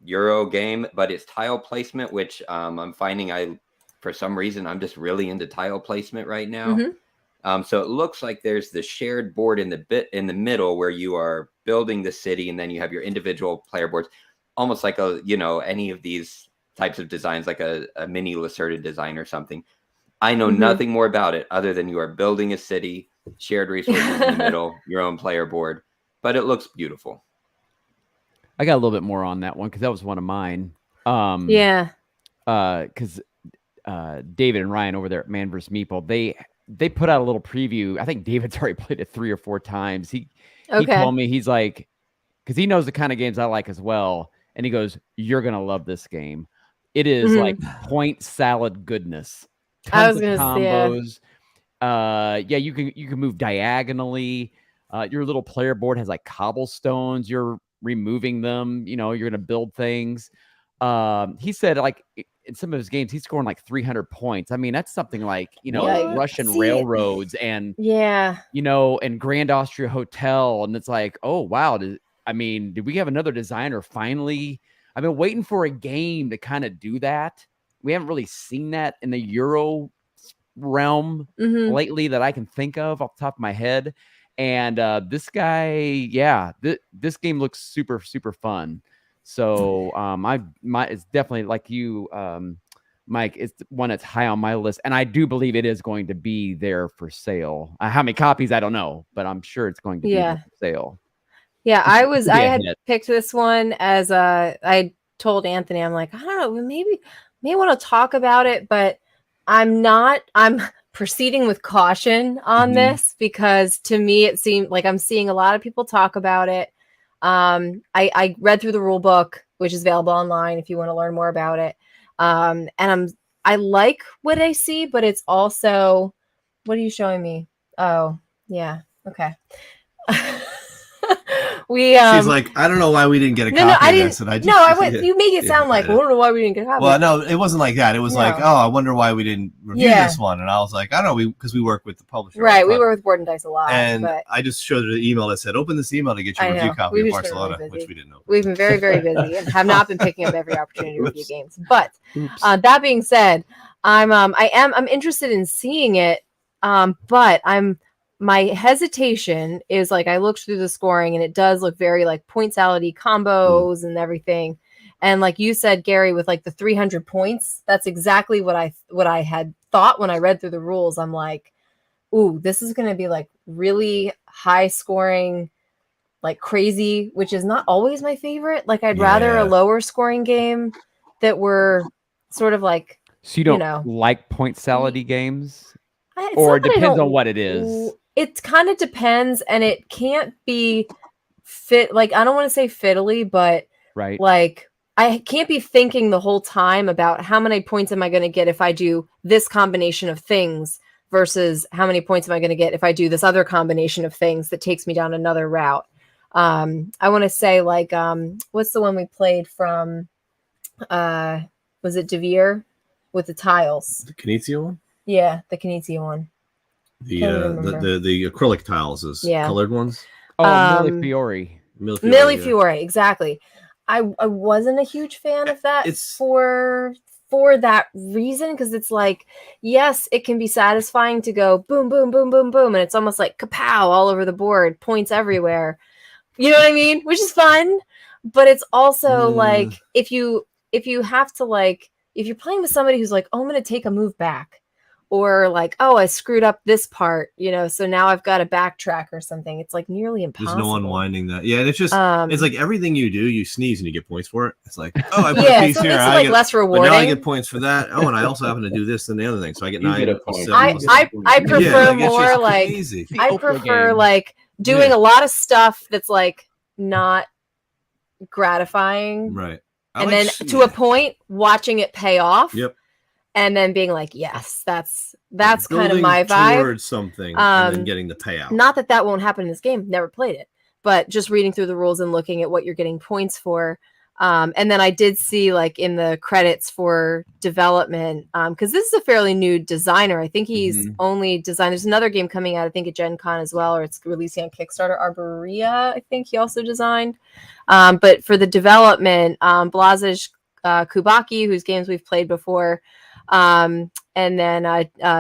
Euro game, but it's tile placement, which I'm finding for some reason I'm just really into tile placement right now. So it looks like there's the shared board in the middle where you are building the city, and then you have your individual player boards, almost like any of these types of designs, like a mini Lacerda design or something. I know nothing more about it other than you are building a city, shared resources in the middle, your own player board, but it looks beautiful. I got a little bit more on that one because that was one of mine. Because David and Ryan over there at Man vs. Meeple, they put out a little preview. I think David's already played it 3 or 4 times. He told me, he's like, because he knows the kind of games I like as well, and he goes, "You're gonna love this game. It is like point salad goodness. Tons of combos. You can move diagonally. Your little player board has like cobblestones. You're removing them. You're gonna build things. He said like in some of his games he's scoring like 300 points. I mean, that's something like Russian railroads and and Grand Austria Hotel, and it's like, oh wow, did we have another designer finally? I've been waiting for a game to kind of do that. We haven't really seen that in the Euro realm lately that I can think of off the top of my head. And this guy, this game looks super, super fun. So it's definitely like you, Mike, it's one that's high on my list. And I do believe it is going to be there for sale. How many copies, I don't know, but I'm sure it's going to be there for sale. Yeah, I had hit. picked this one as I told Anthony, I'm like, I don't know, maybe want to talk about it, but I'm proceeding with caution on this because to me it seemed like I'm seeing a lot of people talk about it. I read through the rule book, which is available online if you want to learn more about it. And I like what I see, but it's also, what are you showing me? Oh, yeah. Okay. She's like, I don't know why we didn't get a copy of this. And I just, you make it sound like, I don't know why we didn't get a copy. Well, no, it wasn't like that. It was like, oh, I wonder why we didn't review this one. And I was like, I don't know, because we work with the publisher. Right, we work with Board and Dice a lot. And I just showed her the emael that said, open this email to get your review copy of Barcelona, which we didn't know. We've been very, very busy and have not been picking up every opportunity to review games. But that being said, I'm interested in seeing it, but my hesitation is like I looked through the scoring and it does look very like point salad-y combos and everything. And like you said, Gary, with like the 300 points, that's exactly what I had thought when I read through the rules. I'm like, ooh, this is going to be like really high scoring, like crazy, which is not always my favorite. Like I'd rather a lower scoring game that were sort of like, so you don't like point salad-y games? Or it depends on what it is. It kind of depends, and it can't be like I don't want to say fiddly, but like I can't be thinking the whole time about how many points am I going to get if I do this combination of things versus how many points am I going to get if I do this other combination of things that takes me down another route. I want to say like what's the one we played from? Was it Devere with the tiles? The Knizia one? Yeah, the Knizia one. The acrylic tiles is colored ones. Oh, Millefiori. Millefiori, exactly. I wasn't a huge fan of that for that reason, because it's like, yes, it can be satisfying to go boom, boom, boom, boom, boom, and it's almost like kapow all over the board, points everywhere. You know what I mean? Which is fun, but it's also like if you have to like if you're playing with somebody who's like, oh, I'm going to take a move back. Or like, oh, I screwed up this part, so now I've got to backtrack or something. It's like nearly impossible. There's no unwinding that. Yeah, and it's just, it's like everything you do, you sneeze and you get points for it. It's like, oh, I put a piece here. I get less rewarding. But now I get points for that. Oh, and I also happen to do this and the other thing. So I get 9 points. I prefer more like, I prefer like doing a lot of stuff that's like not gratifying. Right. And then to a point, watching it pay off. Yep. And then being like, yes, that's kind of my vibe. Towards something and then getting the payout. Not that won't happen in this game. Never played it, but just reading through the rules and looking at what you're getting points for. And then I did see like in the credits for development, because this is a fairly new designer. I think he's only designed. There's another game coming out, I think at GenCon as well, or it's releasing on Kickstarter. Arborea, I think he also designed. But for the development, Blazej Kubaki, whose games we've played before. And then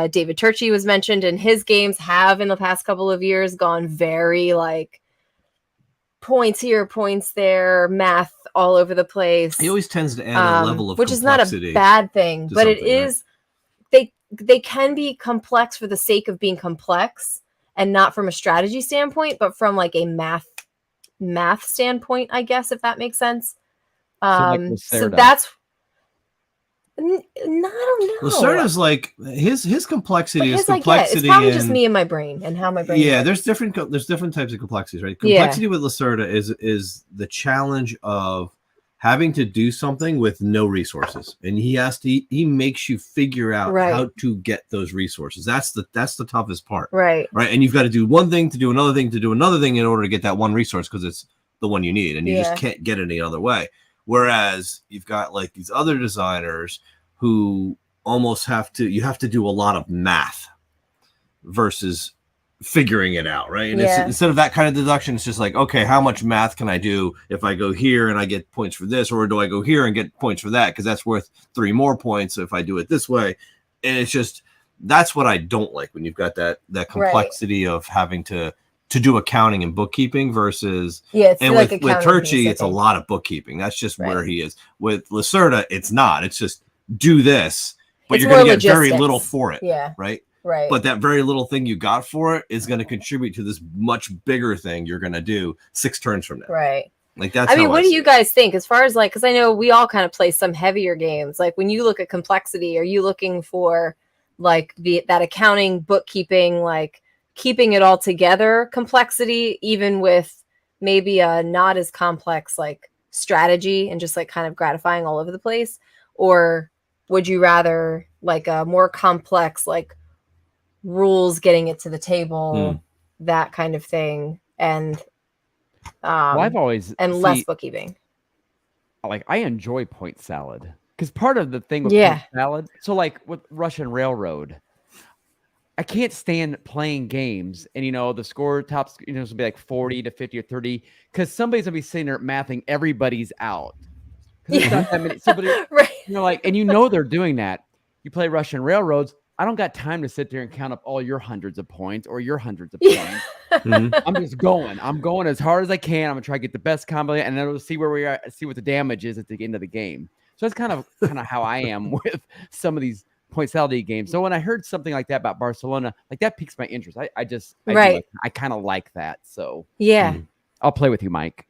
David Turchi was mentioned, and his games have in the past couple of years gone very like points here, points there, math all over the place. He always tends to add a level of which is not a bad thing, but it is they can be complex for the sake of being complex and not from a strategy standpoint, but from like a math standpoint, I guess, if that makes sense. So that's I don't know. Lacerda's like his complexity is complexity. It's probably just me and my brain and how my brain. Yeah, there's different types of complexities, right? Complexity with Lacerda is the challenge of having to do something with no resources, and he makes you figure out how to get those resources. That's the toughest part, right? And you've got to do one thing to do another thing to do another thing in order to get that one resource because it's the one you need, and you just can't get it any other way. Whereas you've got like these other designers who almost have to do a lot of math versus figuring it out, right? And it's, instead of that kind of deduction, it's just like, okay, how much math can I do if I go here and I get points for this, or do I go here and get points for that? Because that's worth 3 more points if I do it this way. And it's just, that's what I don't like when you've got that complexity of having to do accounting and bookkeeping versus and like with Turchi, it's a lot of bookkeeping. That's just where he is. With Lacerda, it's not. It's just do this, but you're going to get very little for it. Yeah. Right. Right. But that very little thing you got for it is going to contribute to this much bigger thing you're going to do 6 turns from now. Right. Like that's. I mean, how what do see you it. guys think as far as like, because I know we all kind of play some heavier games. Like when you look at complexity, are you looking for like that accounting, bookkeeping, like keeping it all together complexity, even with maybe a not as complex like strategy and just like kind of gratifying all over the place? Or would you rather like a more complex like rules, getting it to the table, that kind of thing, and Well, I've always less bookkeeping? Like I enjoy point salad because part of the thing with Yeah. point salad, so like with Russian Railroad, I can't stand playing games and the score tops will be like 40 to 50 or 30 because somebody's gonna be sitting there mathing everybody's out because it's not that many. Somebody, Right. like, and they're doing that. You play Russian Railroads. I don't got time to sit there and count up all your hundreds of points or your hundreds of points. I'm just going. I'm going as hard as I can. I'm gonna try to get the best combo, and then we'll see where we are, see what the damage is at the end of the game. So that's kind of how I am with some of these point salad games. So when I heard something like that about Barcelona, like that piques my interest. I kind of like that. So yeah, I'll play with you, Mike.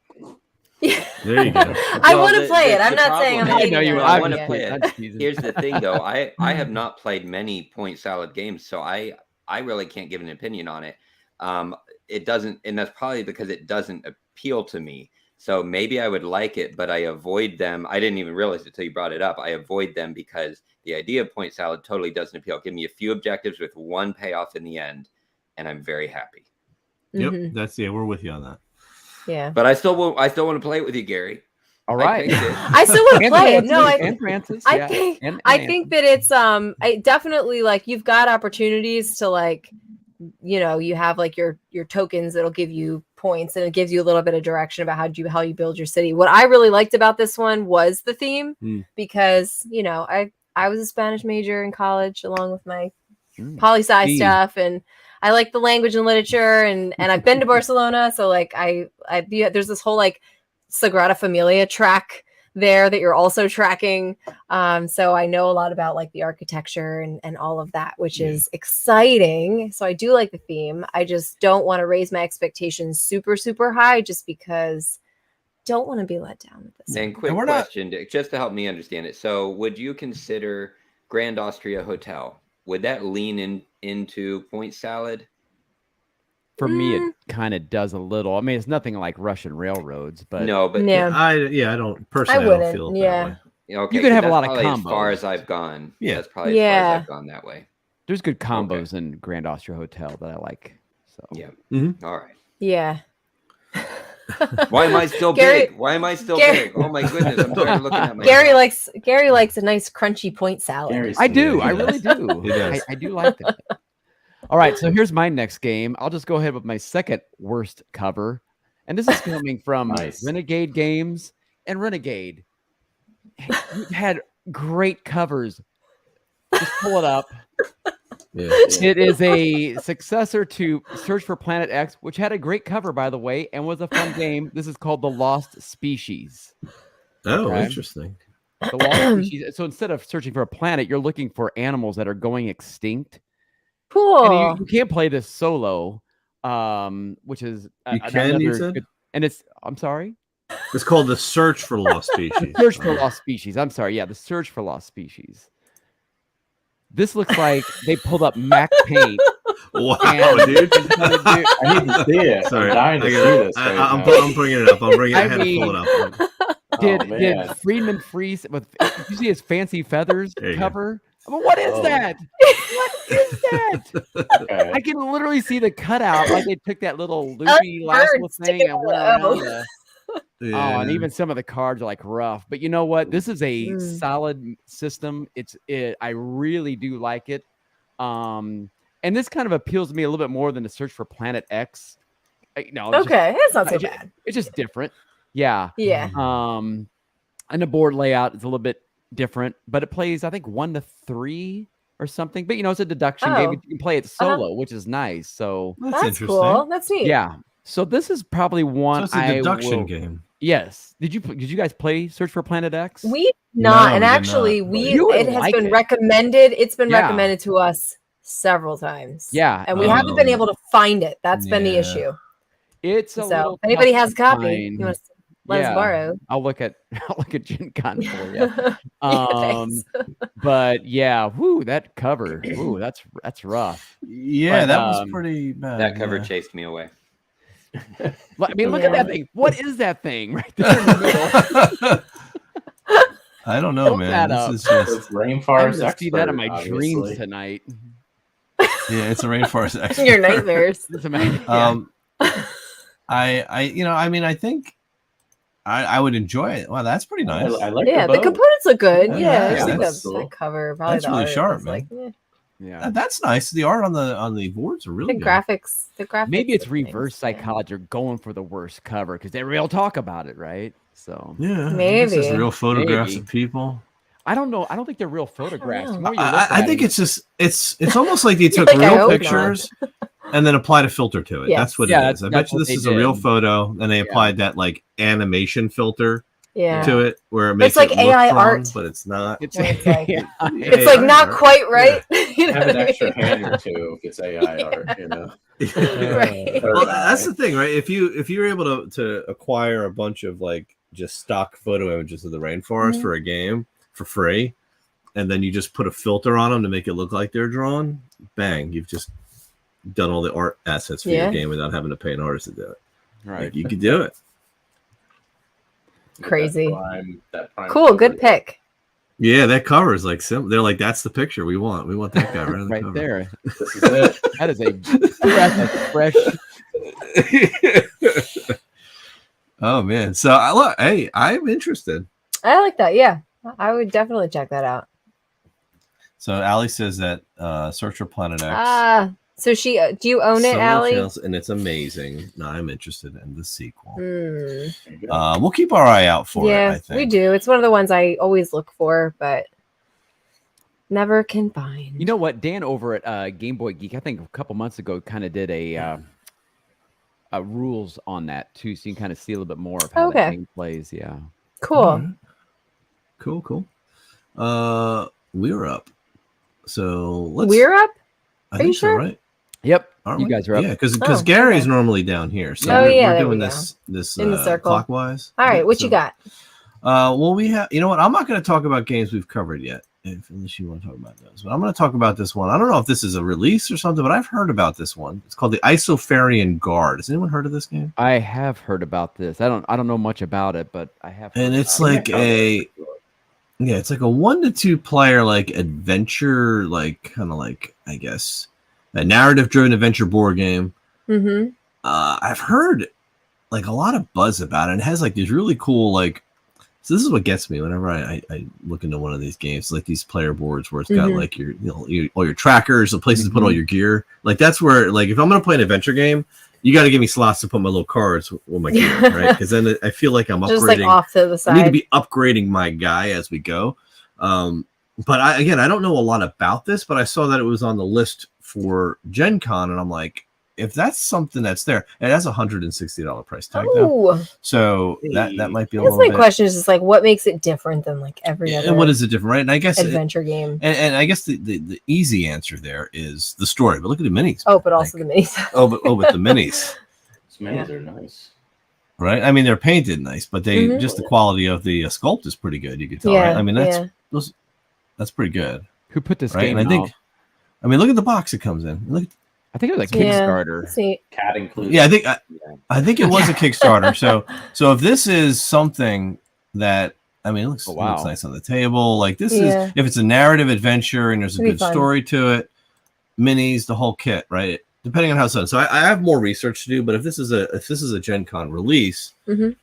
There you go. I want to play it. I'm not saying I'm problem is- hating I know you it. will. I I'm want just to play kidding. it. I'm just teasing. Here's the thing, though. I have not played many point salad games, so I really can't give an opinion on it. It doesn't, and that's probably because it doesn't appeal to me. So maybe I would like it, but I avoid them. I didn't even realize it until you brought it up. I avoid them because the idea of point salad totally doesn't appeal. Give me a few objectives with one payoff in the end, and I'm very happy. Yep, we're with you on that. Yeah, but I still want to play it with you, Gary. All right. I still want to play it. No, Francis. I think that it's I definitely like you've got opportunities to like, you have like your tokens that'll give you points and it gives you a little bit of direction about how you build your city. What I really liked about this one was the theme because I was a Spanish major in college along with my poli-sci stuff, and I like the language and literature, and I've been to Barcelona, so like there's this whole like Sagrada Familia track there that you're also tracking, so I know a lot about like the architecture and all of that, which is exciting. So I do like the theme. I just don't want to raise my expectations super high just because don't want to be let down with this. And quick question, Dick, just to help me understand it. So would you consider Grand Austria Hotel, would that lean into point salad? For me, it kind of does a little. I mean, it's nothing like Russian Railroads, but I don't personally. I don't feel that way. Okay, you could have a lot of combos. combos. As far as I've gone, yeah, that's probably as far as I've gone that way. There's good combos in Grand Austria Hotel that I like. So all right, yeah. Why am I still big? Why am I still big? Oh my goodness! I'm tired of looking at my Gary likes a nice crunchy point salad. I do. I really do. I do like that. All right, so here's my next game. I'll just go ahead with my second worst cover, and this is coming from Renegade Games. And Renegade, you've had great covers. Just pull it up. Yeah. It is a successor to Search for Planet X, which had a great cover, by the way, and was a fun game. This is called The Lost Species. Oh, interesting. The Lost Species. So instead of searching for a planet, you're looking for animals that are going extinct. Cool. And you can't play this solo, which is you said? And it's, I'm sorry? It's called The Search for Lost Species. Search for Lost Species. I'm sorry. Yeah, The Search for Lost Species. This looks like they pulled up Mac Paint. Wow, dude. I need to see it. Sorry, I'm dying to see this. I'm bringing it up. I had to pull it up. Did Friedman Freeze with? Did you see his fancy feathers cover? I mean, what is that? What is that? Okay. I can literally see the cutout, like they took that little loopy lasso thing and went around. Oh, and even some of the cards are like rough. But you know what? This is a solid system. I really do like it. And this kind of appeals to me a little bit more than the Search for Planet X. It's not so bad. It's just different. Yeah. Yeah. And the board layout is a little bit different, but it plays, I think, 1 to 3 or something. But it's a deduction game. You can play it solo, which is nice. So that's interesting. Cool. That's neat. Yeah. So this is probably one. So it's a deduction game. Yes. Did you guys play Search for Planet X? We not, and actually, it has been recommended. It's been recommended to us several times. Yeah, and we haven't been able to find it. That's been the Yeah. issue. it's a So little. if anybody tough has a to copy, find. you want to let us borrow. I'll look at Gen Con for you. Thanks. But yeah, whoo, that cover, whoo, that's rough. Yeah, But, that was pretty bad. That cover yeah. chased me away. I mean, look at Yeah. that thing. What is that thing right there in the middle? I don't know, Look man. that This up. is just It's I'm rainforest gonna expert. see that in my dreams obviously. tonight. yeah, it's a rainforest expert. Your nightmares. It's amazing. Yeah. I think I would enjoy it. Wow, that's pretty nice. I like Yeah, the the boat. components look good. Yeah, Yeah, I yeah, just think that's the cool. cover, probably That's the really art sharp, is man. like, Yeah. That's nice. The art on the boards are really the good. graphics. The graphics. Maybe it's look nice, reverse yeah. psychology. They're going for the worst cover because they real talk about it, right? So Yeah, this is Maybe. real photographs Maybe. of people. I don't know. I don't think they're real photographs. know. The more you look I at think it, it's just it's almost like they took Like, I real hope not. pictures and then applied a filter to it. Yes. That's what Yeah, it is. I that's bet you what this they is a real did. photo, and they Yeah. applied that like animation filter Yeah. to it, where it But makes it's like it look AI drawn, art. but it's not. it's, Well, it's like- yeah. It's like AI not art. quite right. You know Have what an I extra mean? hand or two if it's AI art, you know. Right. Third Well, that's eye. the thing, right? If you're able to acquire a bunch of like just stock photo images of the rainforest Mhm. for a game for free, and then you just put a filter on them to make it look like they're drawn, bang, you've just done all the art assets for Yeah. your game without having to pay an artist to do it. Right. Like, you could do it. Crazy. That prime Cool. cover. Good pick. Yeah, that cover is like they're like, that's the picture we want. We want that guy right on the Right cover. there. This is it. That is a breath of fresh. Oh man. So look, hey, I'm interested. I like that. Yeah, I would definitely check that out. So Allie says that Search for Planet X. So do you own it, Summer Allie? Tales, and it's amazing. No, I'm interested in the sequel. Hmm. There you go. We'll keep our eye out for it. Yeah, I think we do. It's one of the ones I always look for, but never can find. You know what? Dan over at Game Boy Geek, I think a couple months ago, kind of did a rules on that too, so you can kind of see a little bit more of how that Okay. game plays. Yeah. Cool. All right. Cool. We're up. So let's. We're up. I Are think you so, sure? right? Yep. Aren't You we? guys are up. Yeah, because Oh, Gary's okay. normally down here, so Oh, we're yeah, there doing we this In the circle. clockwise. All right, Yeah, what so- you got? Well, we have. You know what? I'm not going to talk about games we've covered yet, unless you want to talk about those. But I'm going to talk about this one. I don't know if this is a release or something, but I've heard about this one. It's called the Isofarian Guard. Has anyone heard of this game? I have heard about this. I don't know much about it, but I have. And heard it's about it. like it's like a 1 to 2 player like adventure, like kind of like, I guess, a narrative driven adventure board game. Mm-hmm. I've heard like a lot of buzz about it. And it has like these really cool like. So this is what gets me whenever I look into one of these games, like these player boards where it's got like your all your trackers, the places to put all your gear. Like that's where, like, if I'm gonna play an adventure game, you got to give me slots to put my little cards with my gear, right? Because then I feel like I'm Just like upgrading. off to the side. I need to be upgrading my guy as we go. But I don't know a lot about this, but I saw that it was on the list for Gen Con, and I'm like, if that's something that's there, it has $160 price tag now. Oh, So that might be a that's little my bit. question. Is just like, what makes it different than like every Yeah, other and what is it different, right? And I guess adventure game? and I guess the easy answer there is the story. But look at the minis. Oh, but also like, the minis. but the minis, These minis are nice. right? I mean, they're painted nice, but they Mhm. just the quality of the sculpt is pretty good. You can tell, Yeah, right? I mean, yeah. that's pretty good, Who put this right? game And I think, out? I mean, look at the box it comes in. Look, I think it was like Yeah. Kickstarter. Let's see. Cat included. yeah, I think it was a Kickstarter. So if this is something that, I mean, it looks nice on the table. Like this Yeah. is, if it's a narrative adventure and there's a It'd be good fun. story to it, minis, the whole kit, right? Depending on how it's done. So I have more research to do, but if this is a Gen Con release, Mhm.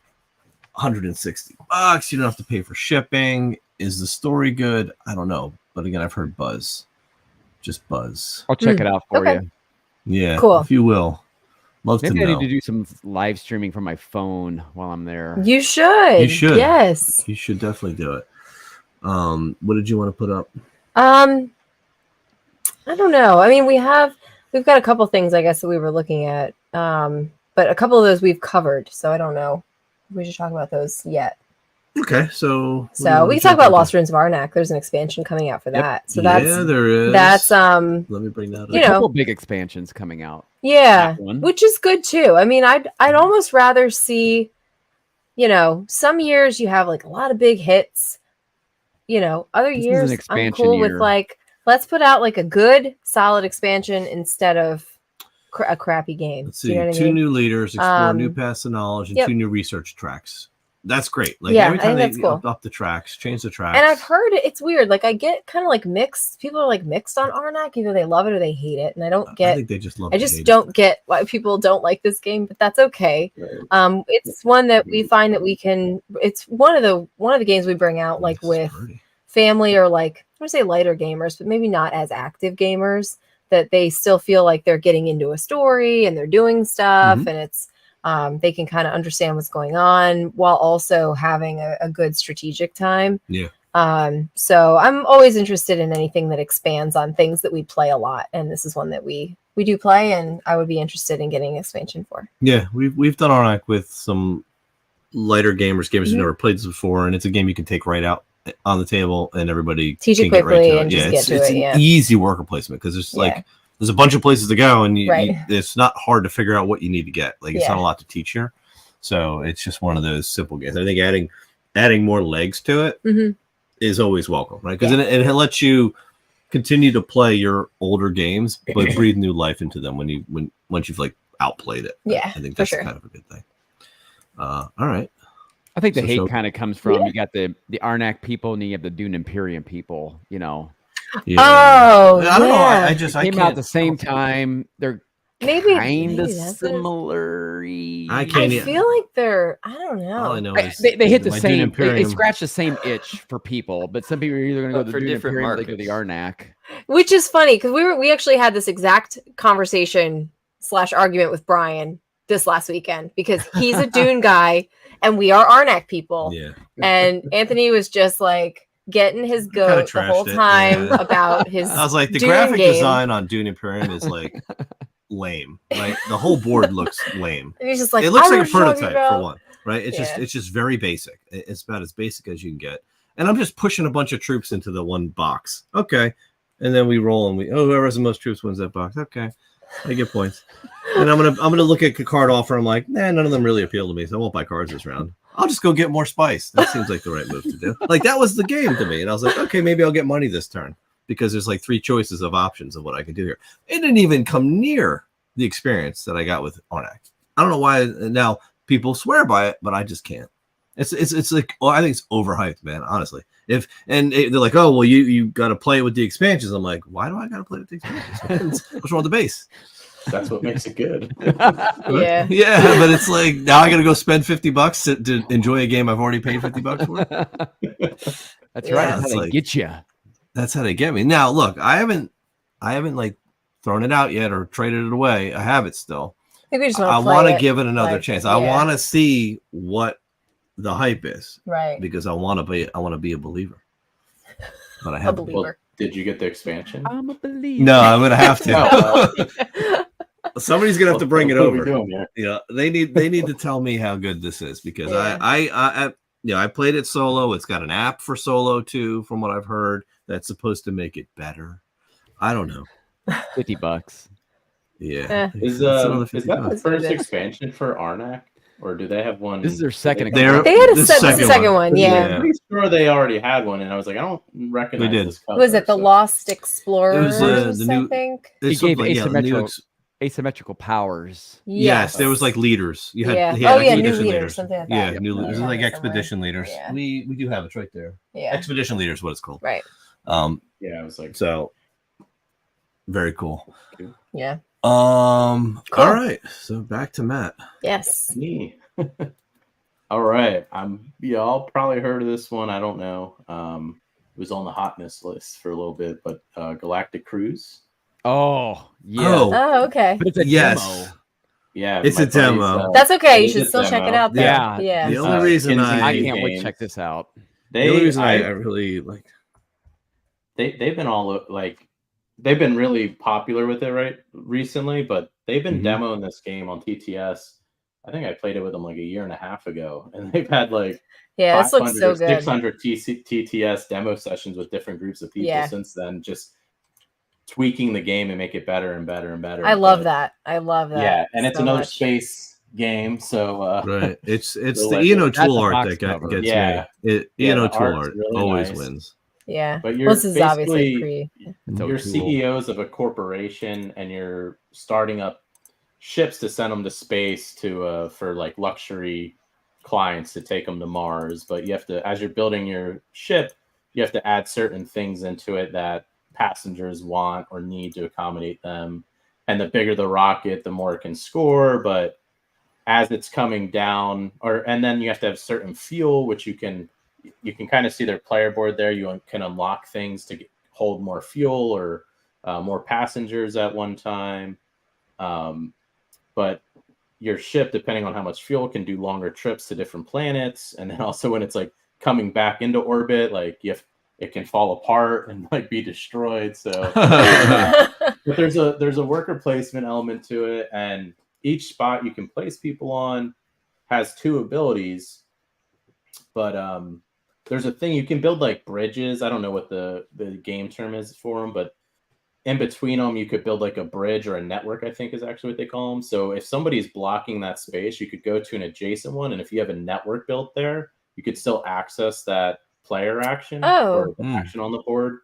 $160, you don't have to pay for shipping. Is the story good? I don't know. But again, I've heard buzz. Just buzz. I'll check it out for Okay. you. Yeah. Cool. If you will. Love Maybe to I know. need to do some live streaming from my phone while I'm there. You should. You should. Yes. You should definitely do it. What did you want to put up? I don't know. I mean, we've got a couple things I guess that we were looking at. But a couple of those we've covered, so I don't know if we should talk about those yet. Okay, so So we can talk about Lost Ruins of Arnak. There's an expansion coming out for that. So there is. that's Let me bring that up. There's a couple big expansions coming out. Yeah, That one. which is good too. I mean, I'd almost rather see, some years you have like a lot of big hits. Other This is an years I'm expansion cool with year. like, let's put out like a good solid expansion instead of a crappy game. Let's Do see, you know what I 2 mean? new leaders, explore new paths of knowledge, and Yep. 2 new research tracks. That's great. Like Yeah, every I time think they that's cool. up the tracks, change the tracks. And I've heard it's weird. Like I get kind of like mixed. People are like mixed on Arnak. Either they love it or they hate it. And I don't I get. think they just love. I just don't get why people don't like this game, but that's okay. Right. It's one that we find that we can. It's one of the games we bring out like with family or like I want to say lighter gamers, but maybe not as active gamers. That they still feel like they're getting into a story and they're doing stuff, and it's. They can kind of understand what's going on while also having a good strategic time. Yeah. So I'm always interested in anything that expands on things that we play a lot, and this is one that we do play, and I would be interested in getting expansion for. Yeah, we've done Arnak with some lighter gamers who never played this before, and it's a game you can take right out on the table, and everybody teach it can quickly get right to and it. just get to it's it. an easy worker placement because there's like. There's a bunch of places to go, and it's not hard to figure out what you need to get. Like it's not a lot to teach here, so it's just one of those simple games. I think adding more legs to it is always welcome, right? Because it lets you continue to play your older games, but breathe new life into them once you've like outplayed it. Yeah, I think that's kind of a good thing. All right. I think the hate kind of comes from you got the Arnak people, and you have the Dune Imperium people. Yeah. Oh, I don't know. I came out at the same time. They're maybe kind of similar. I feel like they're. I don't know. All I know is they hit the same. They Imperium. scratch the same itch for people, but some people are either going to go to the Dune Imperium or they go to the Arnak. Which is funny because we actually had this exact conversation / argument with Brian this last weekend because he's a Dune guy and we are Arnak people. Yeah. And Anthony was just like getting his goat the whole time about his. I was like, the Dune graphic game. design on Dune Imperium is like lame. Like the whole board looks lame. And he's just like, it looks like a prototype for one, right? It's just very basic. It's about as basic as you can get. And I'm just pushing a bunch of troops into the one box. Okay. And then we roll and whoever has the most troops wins that box. Okay. I get points. And I'm gonna look at the card offer. I'm like, none of them really appeal to me, so I won't buy cards this round. I'll just go get more spice. That seems like the right move to do. Like that was the game to me. And I was like, okay, maybe I'll get money this turn because there's like 3 choices of options of what I can do here. It didn't even come near the experience that I got with Arnak. I don't know why now people swear by it, but I just can't. It's like, I think it's overhyped, man. Honestly, they're like, oh well, you got to play it with the expansions. I'm like, why do I got to play with the expansions? What's wrong with the base? That's what makes it good. Yeah, but it's like now I got to go spend $50 to enjoy a game I've already paid $50 for. That's right. That's how they get you. That's how they get me. Now, look, I haven't like thrown it out yet or traded it away. I have it still. I want to give it another chance. I want to see what the hype is, right? Because I want to be a believer. But I haven't. Well, did you get the expansion? I'm a believer. No, I'm gonna have to. Somebody's gonna have to bring it over. They need to tell me how good this is because I played it solo. It's got an app for solo too, from what I've heard. That's supposed to make it better. I don't know. $50. Yeah. Is that the first expansion for Arnak? Or do they have one? This is their second. They had the second one. Yeah. I'm pretty sure they already had one, and I was like, I don't recognize this cover. Was it the Lost Explorers? It was the new. I think he gave asymmetrical powers. Yes, there was like leaders. You had new leaders, something like that. Yeah, new leaders. Like expedition leaders. Yeah. We do have it right there. Yeah, expedition leaders, what it's called. Right. Yeah, I was like, so very cool. Yeah. Cool. All right. So back to Matt. Yes. Me. All right. Y'all probably heard of this one. I don't know. It was on the hotness list for a little bit, but Galactic Cruise. Oh, yeah. Oh, okay. But it's a demo. Yeah, it's a demo. That's okay. You should still check it out. Yeah. Yeah. The only reason I can't wait to check this out. The only reason I really like. They've been all like. They've been really popular with it recently, but they've been demoing this game on TTS I think I played it with them like a year and a half ago, and they've had like Yeah, this looks 500 so or good. 600 TTS demo sessions with different groups of people Yeah. since then, just tweaking the game and make it better and better and better. I love that. I love that. Yeah, and it's so another much. space game, so Right. It's the like Ian it. That's O'Toole a art box that cover. gets Yeah. me. Yeah, Ian the O'Toole art's art really always nice. wins. Yeah. But Well, you're this is obviously basically It's you're O'Toole. CEOs of a corporation, and you're starting up ships to send them to space to for like luxury clients to take them to Mars. But you have to, as you're building your ship, you have to add certain things into it that passengers want or need to accommodate them. And the bigger the rocket, the more it can score. But as it's coming down, and then you have to have certain fuel, which you can kind of see their player board there. You can unlock things to hold more fuel or more passengers at one time. But your ship, depending on how much fuel, can do longer trips to different planets. And then also when it's like coming back into orbit, like it can fall apart and like be destroyed. So but there's a worker placement element to it, and each spot you can place people on has 2 abilities. But there's a thing you can build like bridges. I don't know what the game term is for them, but in between them, you could build like a bridge or a network, I think is actually what they call them. So if somebody's blocking that space, you could go to an adjacent one. And if you have a network built there, you could still access that player action or action on the board.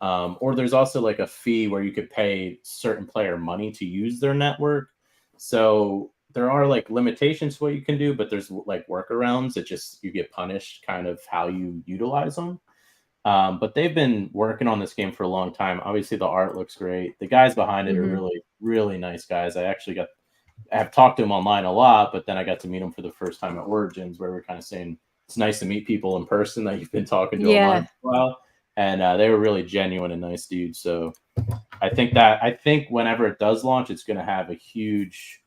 Or there's also like a fee where you could pay certain player money to use their network. So there are like limitations to what you can do, but there's like workarounds. It just, you get punished kind of how you utilize them. But they've been working on this game for a long time. Obviously, the art looks great. The guys behind it are really, really nice guys. I have talked to them online a lot, but then I got to meet them for the first time at Origins, where we're kind of saying it's nice to meet people in person that you've been talking to online for a while. And they were really genuine and nice dudes. So I think whenever it does launch, it's going to have a huge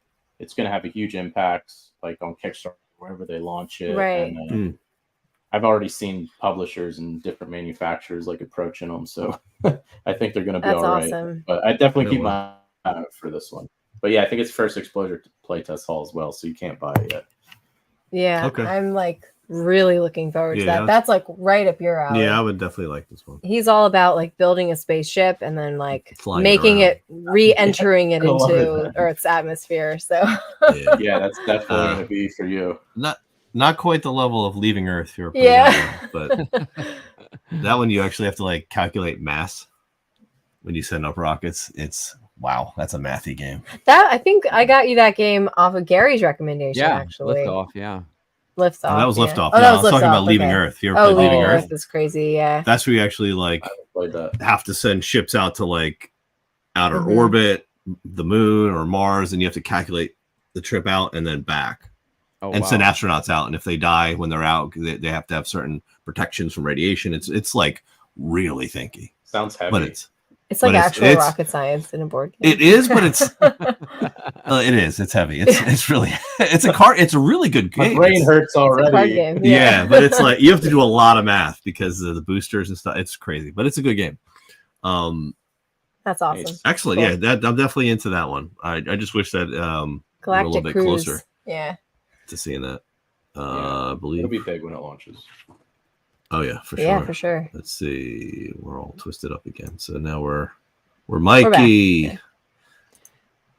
impact, like on Kickstarter, wherever they launch it. Right. And, I've already seen publishers and different manufacturers like approaching them, so I think they're going to be all right. Awesome. But I definitely keep my eye out for this one. But yeah, I think it's first exposure to playtest hall as well, so you can't buy it yet. Yeah, Okay. I'm like really looking forward to that. That's like right up your alley. Yeah, I would definitely like this one. He's all about like building a spaceship and then like Flying making around. it re-entering it I love into it. Earth's atmosphere. So Yeah, that's definitely going to be for you. Not quite the level of leaving Earth here, but that one you actually have to like calculate mass when you send up rockets. It's wow, that's a mathy game. That I think I got you that game off of Gary's recommendation. Yeah, actually, Liftoff. Yeah, Liftoff. Oh, that was yeah. Liftoff. Oh, No, that I was was talking Liftoff, about Leaving okay. Earth. You ever played Leaving Earth? Earth is crazy. Yeah, That's where you actually like Played that. have to send ships out to like outer orbit, the moon or Mars, and you have to calculate the trip out and then back. And send astronauts out, and if they die when they're out, they have to have certain protections from radiation. It's like really thinky. Sounds heavy. But it's like actual rocket science in a board game. It is, but it's it is. It's heavy. It's really it's a really good game. My brain hurts already. It's a card game. Yeah, but it's like you have to do a lot of math because of the boosters and stuff. It's crazy, but it's a good game. That's awesome. Excellent. Cool. Yeah, that I'm definitely into that one. I just wish that we were a little bit Cruise. closer. Yeah. To seeing that. Yeah, I believe it'll be big when it launches. Oh yeah, for sure. Yeah, for sure. Let's see. We're all twisted up again. So now we're Mikey.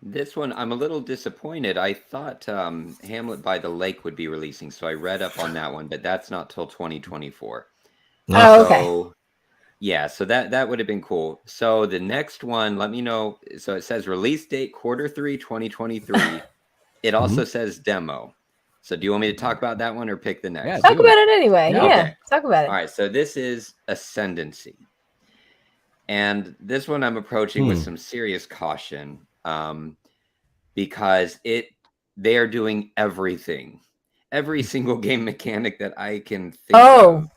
This one, I'm a little disappointed. I thought Hamlet by the Lake would be releasing, so I read up on that one, but that's not till 2024. Oh, okay. So, yeah, so that would have been cool. So the next one, let me know. So it says release date Q3 2023. It also says demo. So do you want me to talk about that one or pick the next? Yeah, talk about it anyway. Yeah. Yeah, Okay. talk about it. All right, so this is Ascendancy. And this one I'm approaching with some serious caution because they are doing everything. Every single game mechanic that I can think of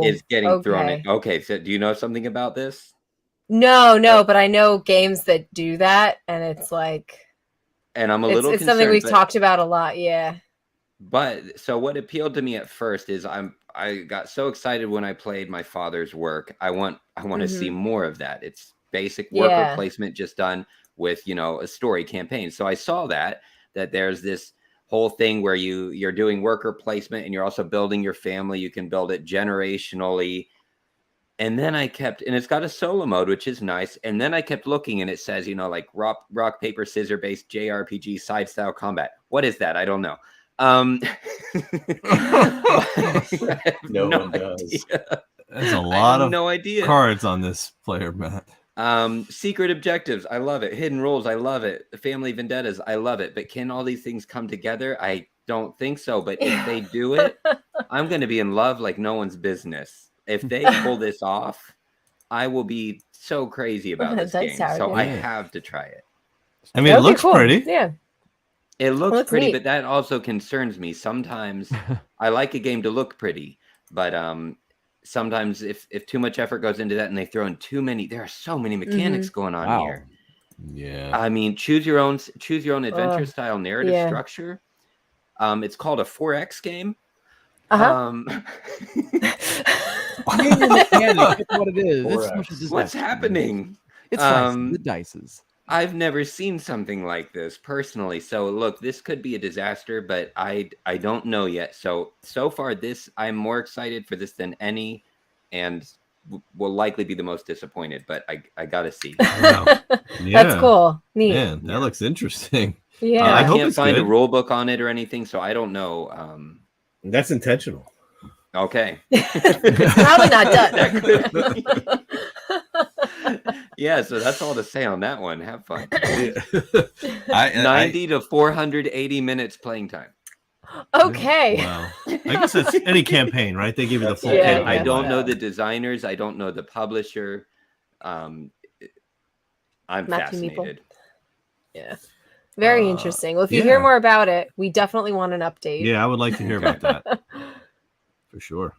is getting thrown in. Okay, so do you know something about this? No, but I know games that do that, and it's like... And I'm a little it's something we've talked about a lot, yeah. But so what appealed to me at first is I got so excited when I played my father's work. I want to see more of that. It's basic worker placement just done with, a story campaign. So I saw that there's this whole thing where you're doing worker placement and you're also building your family. You can build it generationally. And then and it's got a solo mode, which is nice. And then I kept looking and it says, like rock, paper, scissor based JRPG side style combat. What is that? I don't know. No one does. There's a lot of no idea. cards on this player, Matt. Secret objectives, I love it. Hidden roles, I love it. Family vendettas, I love it. But can all these things come together? I don't think so. But if they do it, I'm going to be in love like no one's business. If they pull this off, I will be so crazy about this game. So I have to try it. I mean, it looks pretty. Yeah. It looks pretty, neat. but that also concerns me. Sometimes I like a game to look pretty, but sometimes if too much effort goes into that and they throw in too many, there are so many mechanics going on here. Yeah. I mean, choose your own adventure style narrative structure. It's called a 4X game. It's what it is. What's happening? It's the dices. I've never seen something like this personally. So look, this could be a disaster, but I don't know yet. So far I'm more excited for this than any, and will likely be the most disappointed, but I gotta see. Wow. Yeah. That's cool. Neat. Man, that looks interesting. Yeah. I can't find a rule book on it or anything, so I don't know. That's intentional. Okay. Probably not done. Yeah, so that's all to say on that one. Have fun. 90 to 480 minutes playing time. Okay. Wow. I guess that's any campaign, right? They give you the full Yeah, campaign. I don't know the designers. I don't know the publisher. I'm fascinated. Yeah. Very interesting. Well, if you hear more about it, we definitely want an update. Yeah, I would like to hear about that. For sure.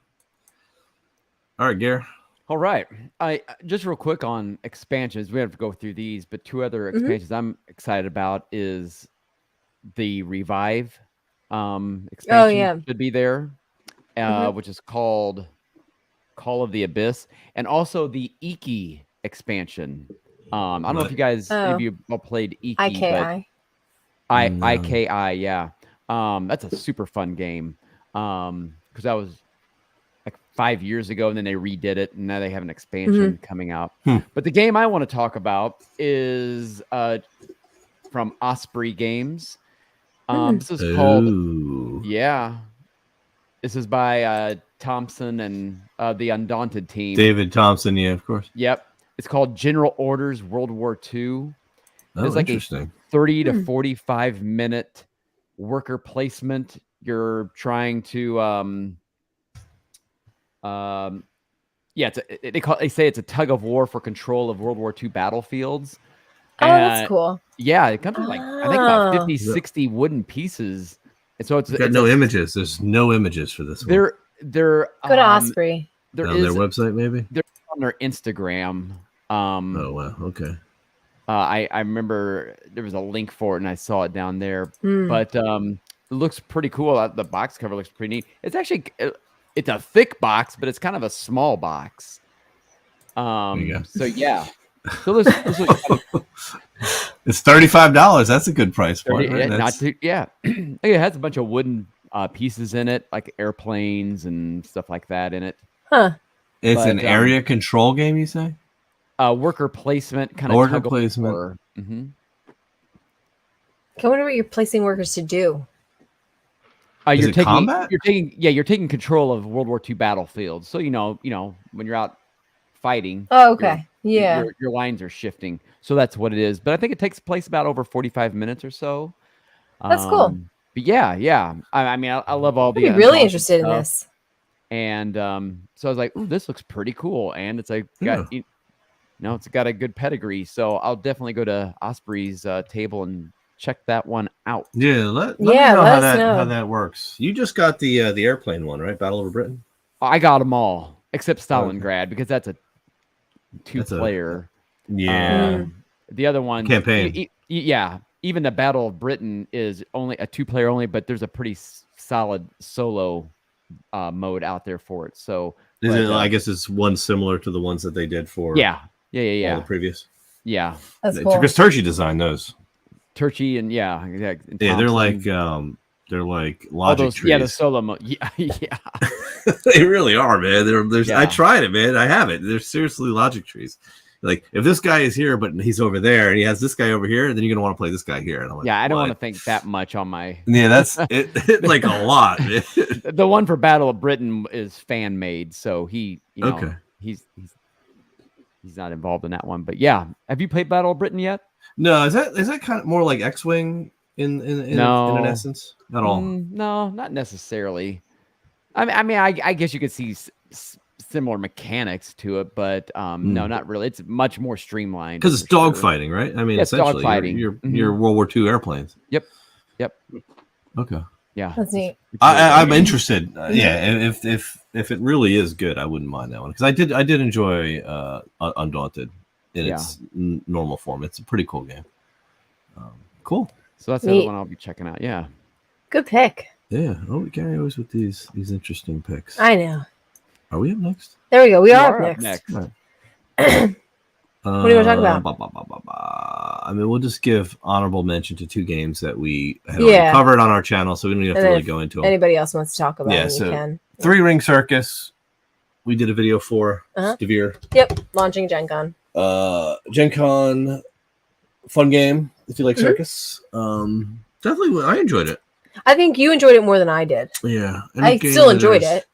All right, Gare. All right. I just real quick on expansions. We have to go through these, but two other expansions I'm excited about is the Revive expansion should be there, which is called Call of the Abyss, and also the Iki expansion. I don't know if you guys if you all played Iki, IKI. IKI, yeah. That's a super fun game. Because that was like 5 years ago, and then they redid it, and now they have an expansion coming out. But the game I want to talk about is from Osprey Games. This is called This is by Thompson and the Undaunted team. David Thompson, yeah, of course. Yep. It's called General Orders World War II. It's like interesting. A 30 to 45 minute worker placement. You're trying to they say it's a tug of war for control of World War II battlefields. That's cool. Yeah, it comes with like I think about 50, 60 wooden pieces. And so it's no images. There's no images for this one. They're go to Osprey. There on their website, maybe? They're on their Instagram. Oh wow, okay. I remember there was a link for it and I saw it down there. But it looks pretty cool. The box cover looks pretty neat. It's actually it's a thick box, but it's kind of a small box. So yeah. So this it's $35. That's a good price point. Right? It has a bunch of wooden pieces in it, like airplanes and stuff like that in it. It's an area control game, you say? Worker placement kind of worker placement. I wonder what you're placing workers to do. You're taking combat? You're taking control of World War II battlefields. So you know when you're out fighting. Oh, okay. Your lines are shifting. So that's what it is. But I think it takes place about over 45 minutes or so. That's cool. But yeah. I mean, I love all the. I'd be really interested in this. And so I was like, "Ooh, this looks pretty cool." And it's like, it's got a good pedigree. So I'll definitely go to Osprey's table and check that one out. Yeah, let me know how that works. You just got the airplane one, right? Battle over Britain. I got them all except Stalingrad because that's a 2-player. The other one campaign. Even the Battle of Britain is only a 2-player only, but there's a pretty solid solo mode out there for it. So I guess it's one similar to the ones that they did for all the previous. Yeah, that's cool. Because Turkey designed those. Turkey and they're like They're like All logic those, trees. yeah, the solo mode. Yeah, yeah. They really are, man. There's I Yeah. tried it, man. I have it. They're seriously logic trees. Like if this guy is here, but he's over there, and he has this guy over here, then you're gonna want to play this guy here. And I'm like, Yeah, I don't what? want to think that much on my. Yeah, that's it. Like a lot, man. The one for Battle of Britain is fan made, so he, Okay. he's not involved in that one. But yeah, have you played Battle of Britain yet? No, is that kind of more like X-wing in No. an essence at all? No, not necessarily. I guess you could see similar mechanics to it, but no, not really. It's much more streamlined Because it's for sure. dogfighting, right? I mean, Yeah, it's essentially, dogfighting. you're World War II airplanes. Yep. Okay. Yeah, That's neat. I'm interested. Yeah, if it really is good, I wouldn't mind that one because I did enjoy Undaunted in its normal form. It's a pretty cool game. Cool. So that's the other Neat. one I'll be checking out. Yeah. Good pick. Yeah. Oh, we carry always with these interesting picks. I know. Are we up next? There we go. We You are up next. Right. What do you want to talk about? I mean, we'll just give honorable mention to two games that we had already covered on our channel, so we don't even have And to then really if go into them. Anybody else wants to talk about it, so you can. Three Ring Circus, we did a video for Uh-huh. Devere. Yep, launching GenCon. GenCon, fun game if you like Mhm. circus. Definitely, I enjoyed it. I think you enjoyed it more than I did. Yeah, I still enjoyed it.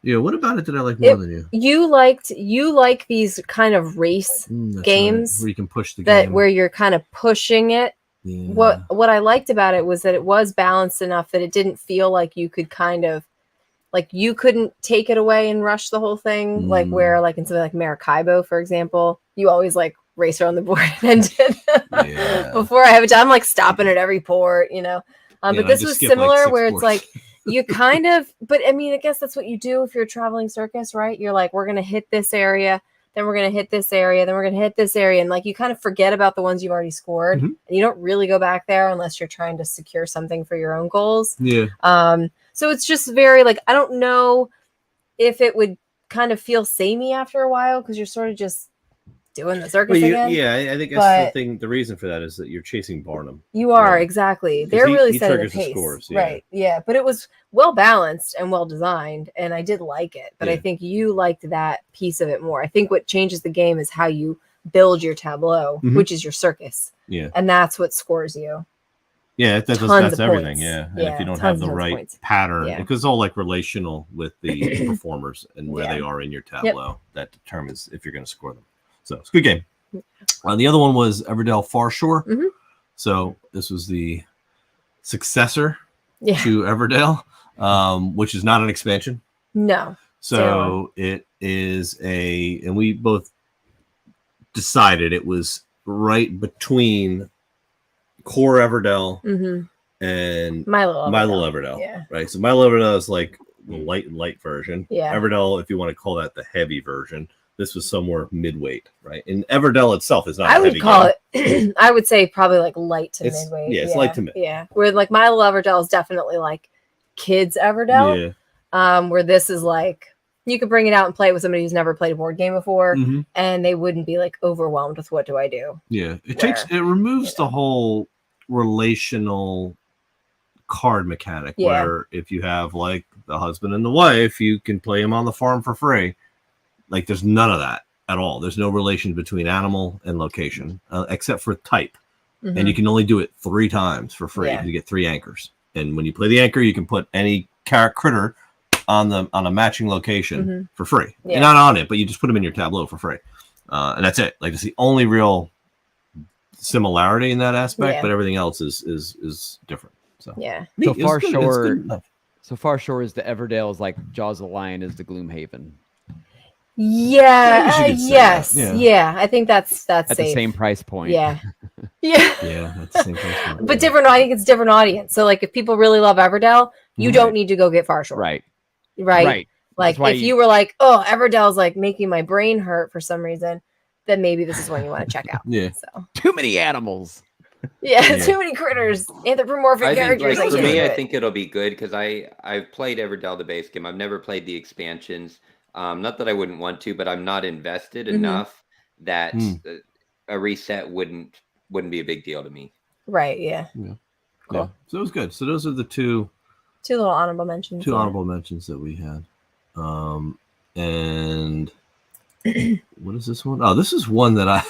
Yeah. What about it did I like more than you? You like these kind of race That's games right, where you can push the that game. where you're kind of pushing it. Yeah. What I liked about it was that it was balanced enough that it didn't feel like you could kind of like you couldn't take it away and rush the whole thing. Like where like in something like Maracaibo, for example, you always like race around the board and end it. Yeah. Before I have a time, I'm like stopping at every port, you know. Yeah, But I this just was skipped, like, similar 6 where it's ports. like you kind of, but I mean, I guess that's what you do if you're a traveling circus, right? You're like, we're going to hit this area, then we're going to hit this area, then we're going to hit this area. And like, you kind of forget about the ones you've already scored. Mhm. And you don't really go back there unless you're trying to secure something for your own goals. Yeah. So it's just very like, I don't know if it would kind of feel samey after a while because you're sort of just doing the circus again. Yeah, I think that's But- the thing. The reason for that is that you're chasing Barnum. You are, Right. exactly. 'Cause They're he- really he setting the triggers the pace. scores, yeah. Right. Yeah. But it was well balanced and well designed. And I did like it. But I Yeah. think you liked that piece of it more. I think what changes the game is how you build your tableau, Mhm. which is your circus. Yeah. And that's what scores you. Yeah, Tons that's of everything. points. Yeah. And Yeah, if you don't tons have and the tons of right points. pattern, Yeah. because it's all like relational with the performers and where Yeah. they are in your tableau, that determines if you're going to score them. So it's a good game. The other one was Everdell Far Shore. Mhm. So this was the successor Yeah. to Everdell, which is not an expansion. No. So it is and we both decided it was right between core Everdell hmm and Milo. Milo Everdell. Yeah. Right. So Milo Everdell is like the light version. Yeah. Everdell, if you want to call that the heavy version, this was somewhere midweight, right? And Everdell itself is not. I a would heavy call game. it, I would say probably like light to It's- midweight. yeah, it's light to mid. Yeah. Where like Milo Everdell is definitely like kids Everdell. Yeah. Where this is like you could bring it out and play it with somebody who's never played a board game before, Mhm. and they wouldn't be like overwhelmed with what do I do. Yeah. It removes the whole relational card mechanic Yeah. where if you have like the husband and the wife, you can play them on the farm for free. Like there's none of that at all. There's no relation between animal and location except for type. And you can only do it 3 times for free. Yeah. You get 3 anchors. And when you play the anchor, you can put any critter on a matching location for free. Yeah. You're not on it, but you just put them in your tableau for free. And that's it. Like it's the only real similarity in that aspect, Yeah. but everything else is different. So Yeah. neat. So It was Far good. It's Shore- good enough. So Far Shore is the Everdale is like Jaws of the Lion is the Gloomhaven Yeah. guess you could say Yes. that. Yeah. I think that's at safe. the same price point. Yeah. Yeah. Yeah, that's the same thing. But different. I think it's different audience. So like if people really love Everdell, you Mhm. don't need to go get Far Shore. Right. Right. Right. Like That's why if you were like, oh, Everdell's like making my brain hurt for some reason, then maybe this is one you want to check out. Yeah. So Too many animals. yeah, Yeah. too many critters, anthropomorphic I think, characters. like, I for can't me, do I it. think it'll be good because I've played Everdell the base game. I've never played the expansions. Not that I wouldn't want to, but I'm not invested Mhm. enough that Hmm. a reset wouldn't be a big deal to me. Right. Yeah. Yeah. Cool. Yeah. So it was good. So those are the two little honorable mentions. two honorable mentions that we had. And what is this one? Oh, this is one that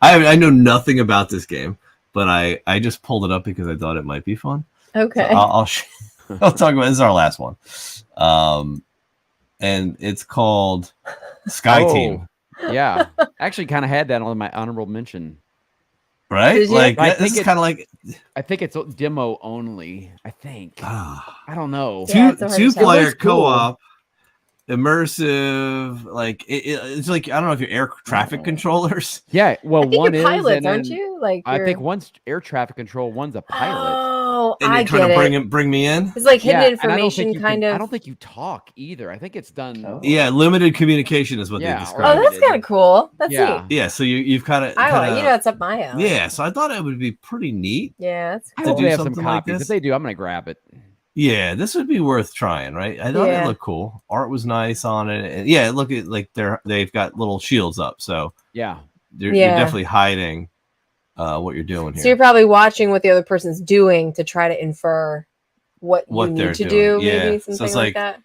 I know nothing about this game, but I just pulled it up because I thought it might be fun. Okay. So I'll talk about this is our last one. And it's called Sky Team. Yeah. Actually kind of had that on my honorable mention. Right? Did you? Like I this think is kind of like I think it's demo only. I think. I don't know. Yeah, it's so hard to tell. two-player It looks cool. co-op, immersive. Like it's like I don't know if you're air traffic controllers. Yeah. Well, I think one you're is, pilots, and aren't then you? Like I think you're- one's air traffic control, one's a pilot. Oh, And I you're trying get to it. bring me in. It's like hidden Yeah, and I don't think information, you kind can- of. I don't think you talk either. I think it's done. Oh. Yeah, limited communication is what Yeah, they or- describe. Oh, that's kind of cool. That's Yeah. neat. Yeah, so you've kind of That's up my alley. yeah. So I thought it would be pretty neat. Yeah, that's I To hope do they have some something like copies. this? If they do, I'm gonna grab it. Yeah, this would be worth trying, right? I thought Yeah. it looked cool. Art was nice on it. And yeah, look at like they've got little shields up, so Yeah. you're Yeah. definitely hiding what you're doing So here. you're probably watching what the other person's doing to try to infer what you they're need to doing. do, Yeah. maybe So something it's like like- that.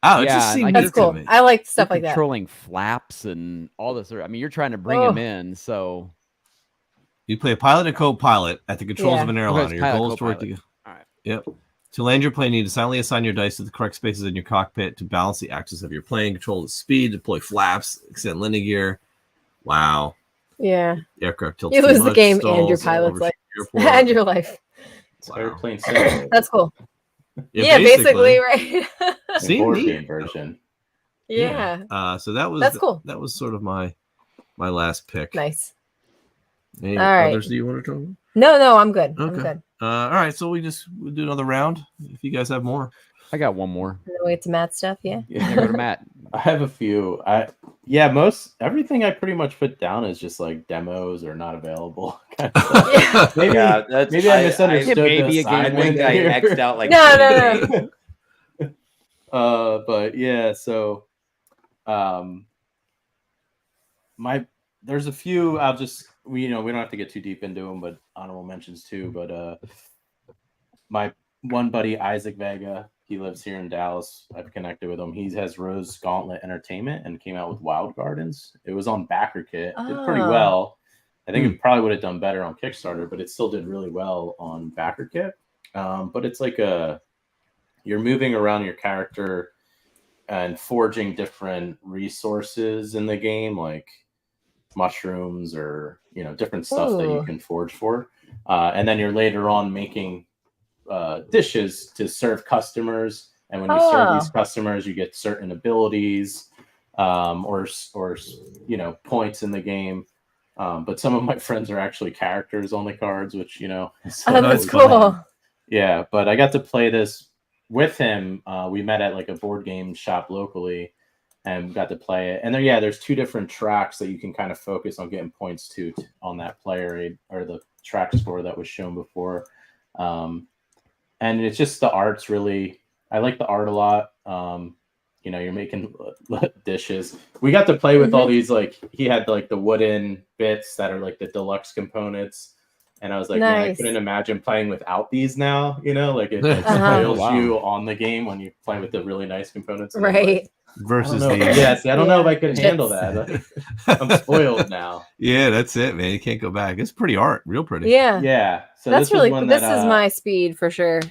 Oh, it Yeah, just and, seemed like, neat That's to cool. me. I like stuff You're like that. controlling flaps and all this. I mean, you're trying to bring Oh. them in. So You play a pilot and co-pilot at the controls Yeah. of an Okay, airliner. it's Your pilot, goal is to work co-pilot. together. All right. Yep. To land your plane, you need to silently assign your dice to the correct spaces in your cockpit to balance the axis of your plane, control the speed, deploy flaps, extend landing gear. Wow. Yeah. The aircraft tilts You too lose the much, game and your stalls, pilot's overshoot life. the airport. And your life. It's Wow. airplane simulator. That's cool. Yeah, Yeah, basically, right? The Seemed board neat. game version. Yeah. So that was That's cool. That was sort of my last pick. Nice. Any All right. others do you want to talk about? No, I'm good. I'm Okay. good. All right, so we'll do another round if you guys have more. I got one more. And then we get to Matt stuff, yeah. Yeah, go to Matt. I have a few. Everything I pretty much put down is just like demos or not available. kind of stuff. Yeah. Maybe, Yeah, that's maybe I misunderstood maybe the a game assignment one guy here. X'd out like No. 20 days. But yeah, so there's a few. We don't have to get too deep into them, but honorable mentions too. But my one buddy Isaac Vega, he lives here in Dallas. I've connected with him. He has Rose Gauntlet Entertainment and came out with Wild Gardens. It was on BackerKit. Did pretty Oh. well. I think it probably would have done better on Kickstarter, but it still did really well on BackerKit. But it's like you're moving around your character and forging different resources in the game, like mushrooms or different stuff that you Ooh. can forge for. And then you're later on making dishes to serve customers. And when you serve these customers, you get certain abilities or points in the game. But some of my friends are actually characters on the cards, which Oh, that's always cool. fun. Yeah, but I got to play this with him. We met at like a board game shop locally and got to play it. And there's two different tracks that you can kind of focus on getting points to on that player aid or the track score that was shown before. And it's just the art's really, I like the art a lot. You're making dishes. We got to play with all these, like he had like the wooden bits that are like the deluxe components. And I was like, man, I Nice. couldn't imagine playing without these now, like it Uh-huh. spoils Wow. you on the game when you play with the really nice components. And Right. Versus I don't know. the Yes, I don't know if I could Chips. handle that. I'm spoiled now. Yeah, that's it, man. You can't go back. It's pretty art, real pretty. Yeah. Yeah. So That's this was really one cool. This that, is my speed for sure.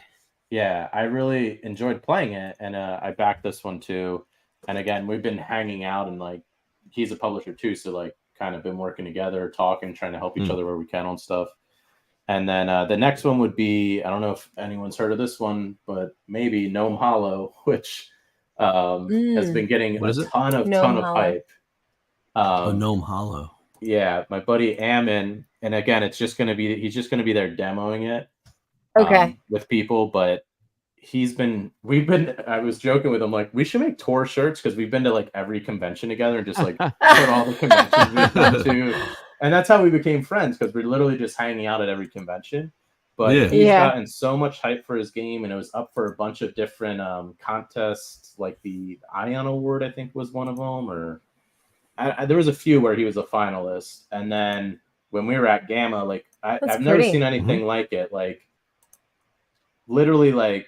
yeah, I really enjoyed playing it, and I backed this one too. And again, we've been hanging out, and like he's a publisher too, so like kind of been working together, talking, trying to help each other where we can on stuff. And then the next one would be, I don't know if anyone's heard of this one, but maybe Gnome Hollow, which has been getting What is a it? ton of Gnome Hollow. hype. Gnome Hollow. Yeah, my buddy Ammon, and again, he's just going to be there demoing it. Okay. With people, but I was joking with him, like, we should make tour shirts because we've been to like every convention together and just like put all the conventions we've been to. And that's how we became friends, because we're literally just hanging out at every convention. But Yeah. he's Yeah. gotten so much hype for his game, and it was up for a bunch of different contests, like the Ion Award, I think was one of them, or there was a few where he was a finalist. And then when we were at Gamma, like I've never pretty. seen anything like it. Like literally like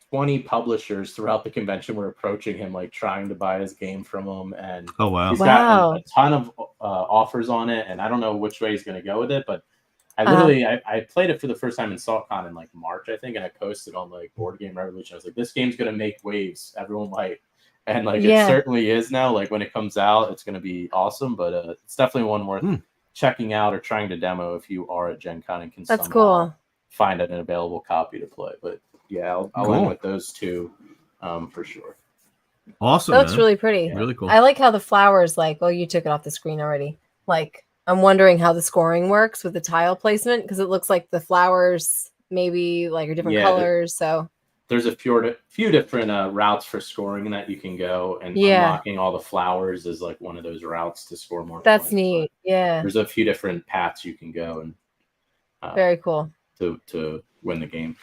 20 publishers throughout the convention were approaching him, like trying to buy his game from him, and Oh wow. he's Wow. gotten a ton of offers on it, and I don't know which way he's going to go with it, but I literally I played it for the first time in SaltCon in like March, I think, and I posted on like Board Game Revolution. I was like, this game's going to make waves, everyone might. And like Yeah. it certainly is now. Like when it comes out, it's going to be awesome, but it's definitely one worth checking out or trying to demo if you are at Gen Con and can That's somehow cool. find an available copy to play. But yeah, I'll Cool. end with those two for sure. Awesome. That looks man. really pretty. Really cool. I like how the flowers, like, well, you took it off the screen already. Like, I'm wondering how the scoring works with the tile placement, because it looks like the flowers maybe like are different colors. So there's a few different routes for scoring that you can go, and unlocking all the flowers is like one of those routes to score more. That's points. neat. Yeah. There's a few different paths you can go and very cool to win the game.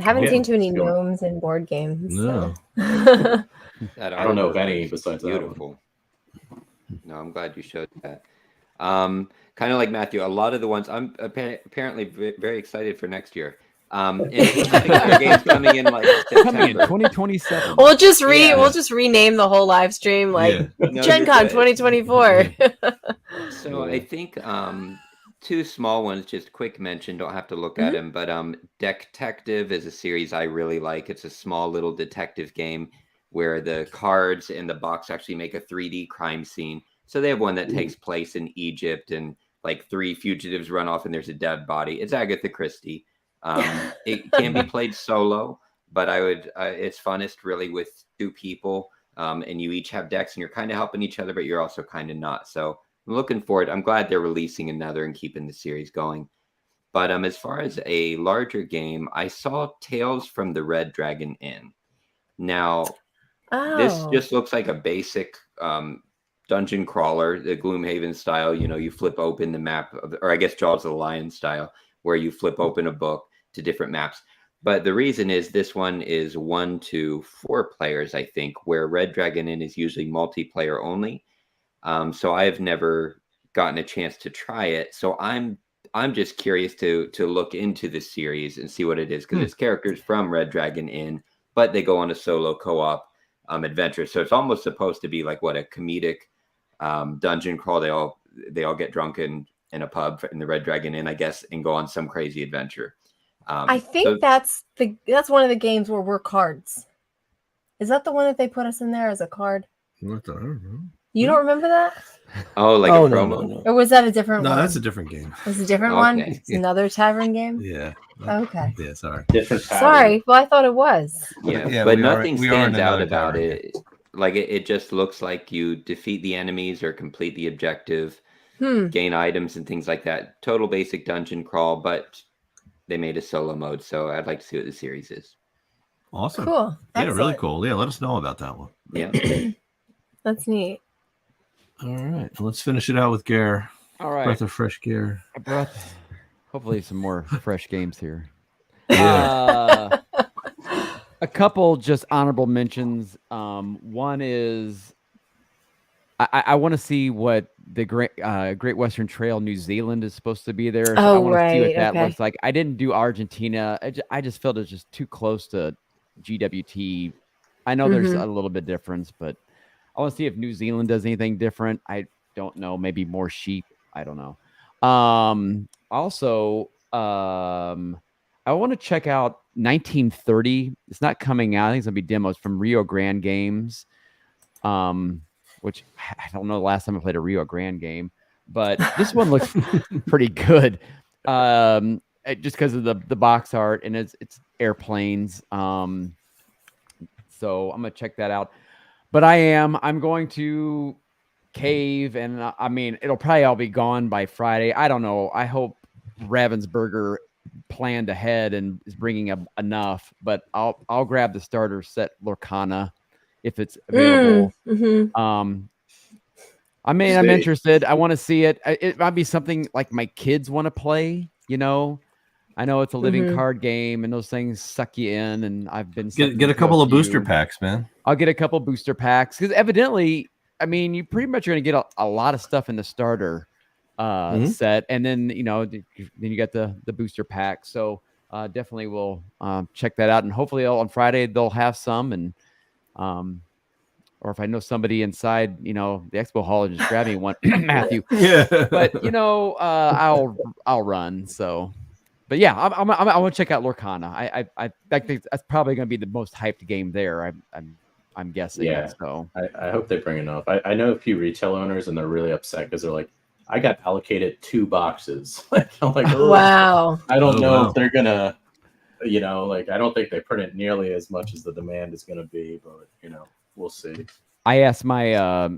I haven't seen too many it's going. gnomes in board games. No. So. I don't know of any besides beautiful. No, I'm glad you showed that. Kind of like Matthew, a lot of the ones I'm apparently very excited for next year. And their games coming in like Coming in September. 2027. We'll just rename the whole live stream like No, Gen Con 2024. So I think two small ones, just quick mention, don't have to look at them, but Detective is a series I really like. It's a small little detective game where the cards in the box actually make a 3D crime scene. So they have one that takes place in Egypt, and like 3 fugitives run off and there's a dead body. It's Agatha Christie. It can be played solo, but it's funnest really with 2 people, and you each have decks and you're kind of helping each other, but you're also kind of not. So I'm looking forward. I'm glad they're releasing another and keeping the series going. But as far as a larger game, I saw Tales from the Red Dragon Inn. Now, this just looks like a basic dungeon crawler, the Gloomhaven style. You know, you flip open the map, or I guess Jaws of the Lion style, where you flip open a book to different maps. But the reason is this one is 1 to 4 players, I think, where Red Dragon Inn is usually multiplayer only. So I've never gotten a chance to try it. So I'm just curious to look into this series and see what it is, because it's characters from Red Dragon Inn, but they go on a solo co-op adventure. So it's almost supposed to be like what, a comedic dungeon crawl. They all get drunk in a pub in the Red Dragon Inn, I guess, and go on some crazy adventure. I think that's one of the games where we're cards. Is that the one that they put us in there as a card? What the, I don't know. You don't remember that? Oh, like a promo? No. Or was that a different one? No, that's a different game. It's a different one? It's another tavern game? Yeah. Okay. Yeah, sorry. Different pattern. Sorry. Well, I thought it was. Yeah, but nothing stands out about it. Like it just looks like you defeat the enemies or complete the objective, gain items and things like that. Total basic dungeon crawl, but they made a solo mode, so I'd like to see what the series is. Awesome. Cool. Yeah, really cool. Yeah, let us know about that one. Yeah. That's neat. All right. Let's finish it out with Gare. All right. Breath of fresh Gare. I brought hopefully some more fresh games here. Yeah. A couple just honorable mentions. One is I want to see what the Great Western Trail New Zealand is supposed to be there. So I want to see what that looks like. I didn't do Argentina. I just felt it's just too close to GWT. I know there's a little bit difference, but I want to see if New Zealand does anything different. I don't know. Maybe more sheep. I don't know. Also, I want to check out 1930. It's not coming out. I think it's going to be demos from Rio Grande Games, which I don't know the last time I played a Rio Grande game, but this one looks pretty good. Just because of the box art, and it's airplanes. So I'm going to check that out. But I'm going to cave, and I mean, it'll probably all be gone by Friday. I don't know. I hope Ravensburger planned ahead and is bringing enough, but I'll grab the starter set Lorcana if it's available. I mean, I'm interested. I want to see it. It might be something like my kids want to play, you know. I know it's a living card game, and those things suck you in. And I've been get a couple of booster packs, man. I'll get a couple booster packs because evidently, I mean, you pretty much are going to get a lot of stuff in the starter set, and then then you got the booster pack. So definitely will check that out. And hopefully on Friday they'll have some. And or if I know somebody inside, the expo hall, just grab me one, Matthew. Yeah. But I'll run. So, but yeah, I want to check out Lorcana. I think that's probably going to be the most hyped game there. I'm guessing. Yeah. So I hope they bring enough. I know a few retail owners, and they're really upset because they're like, I got allocated 2 boxes. I'm like, oh, Wow. I don't know wow. if they're gonna, I don't think they print it nearly as much as the demand is gonna be, but we'll see. I asked my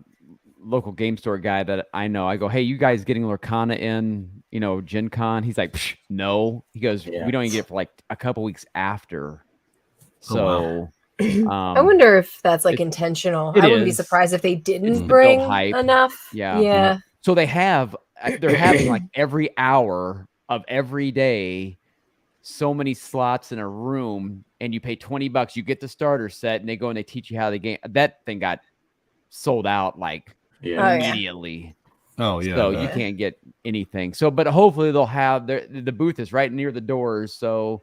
local game store guy that I know. I go, hey, you guys getting Lorcana in, GenCon? He's like, no. He goes, we don't even get it for like a couple weeks after. So I wonder if that's like intentional. I wouldn't be surprised if they didn't bring enough. Yeah. So they're having like every hour of every day, so many slots in a room, and you pay $20, you get the starter set, and they go and they teach you how the game. That thing got sold out like immediately. Oh yeah. So you can't get anything. So, but hopefully they'll have the booth is right near the doors. So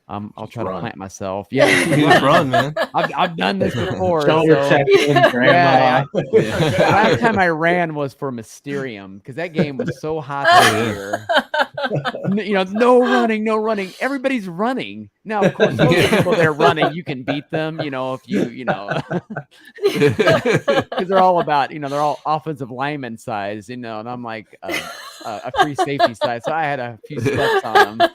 I'll try to plant myself. Yeah, run, man. I've done this before. Grandma. Last time I ran was for Mysterium because that game was so hot this year. No running. Everybody's running. Now, of course, those people they're running, you can beat them, if because they're all about, they're all offensive lineman size, and I'm like a free safety size. So I had a few steps on them.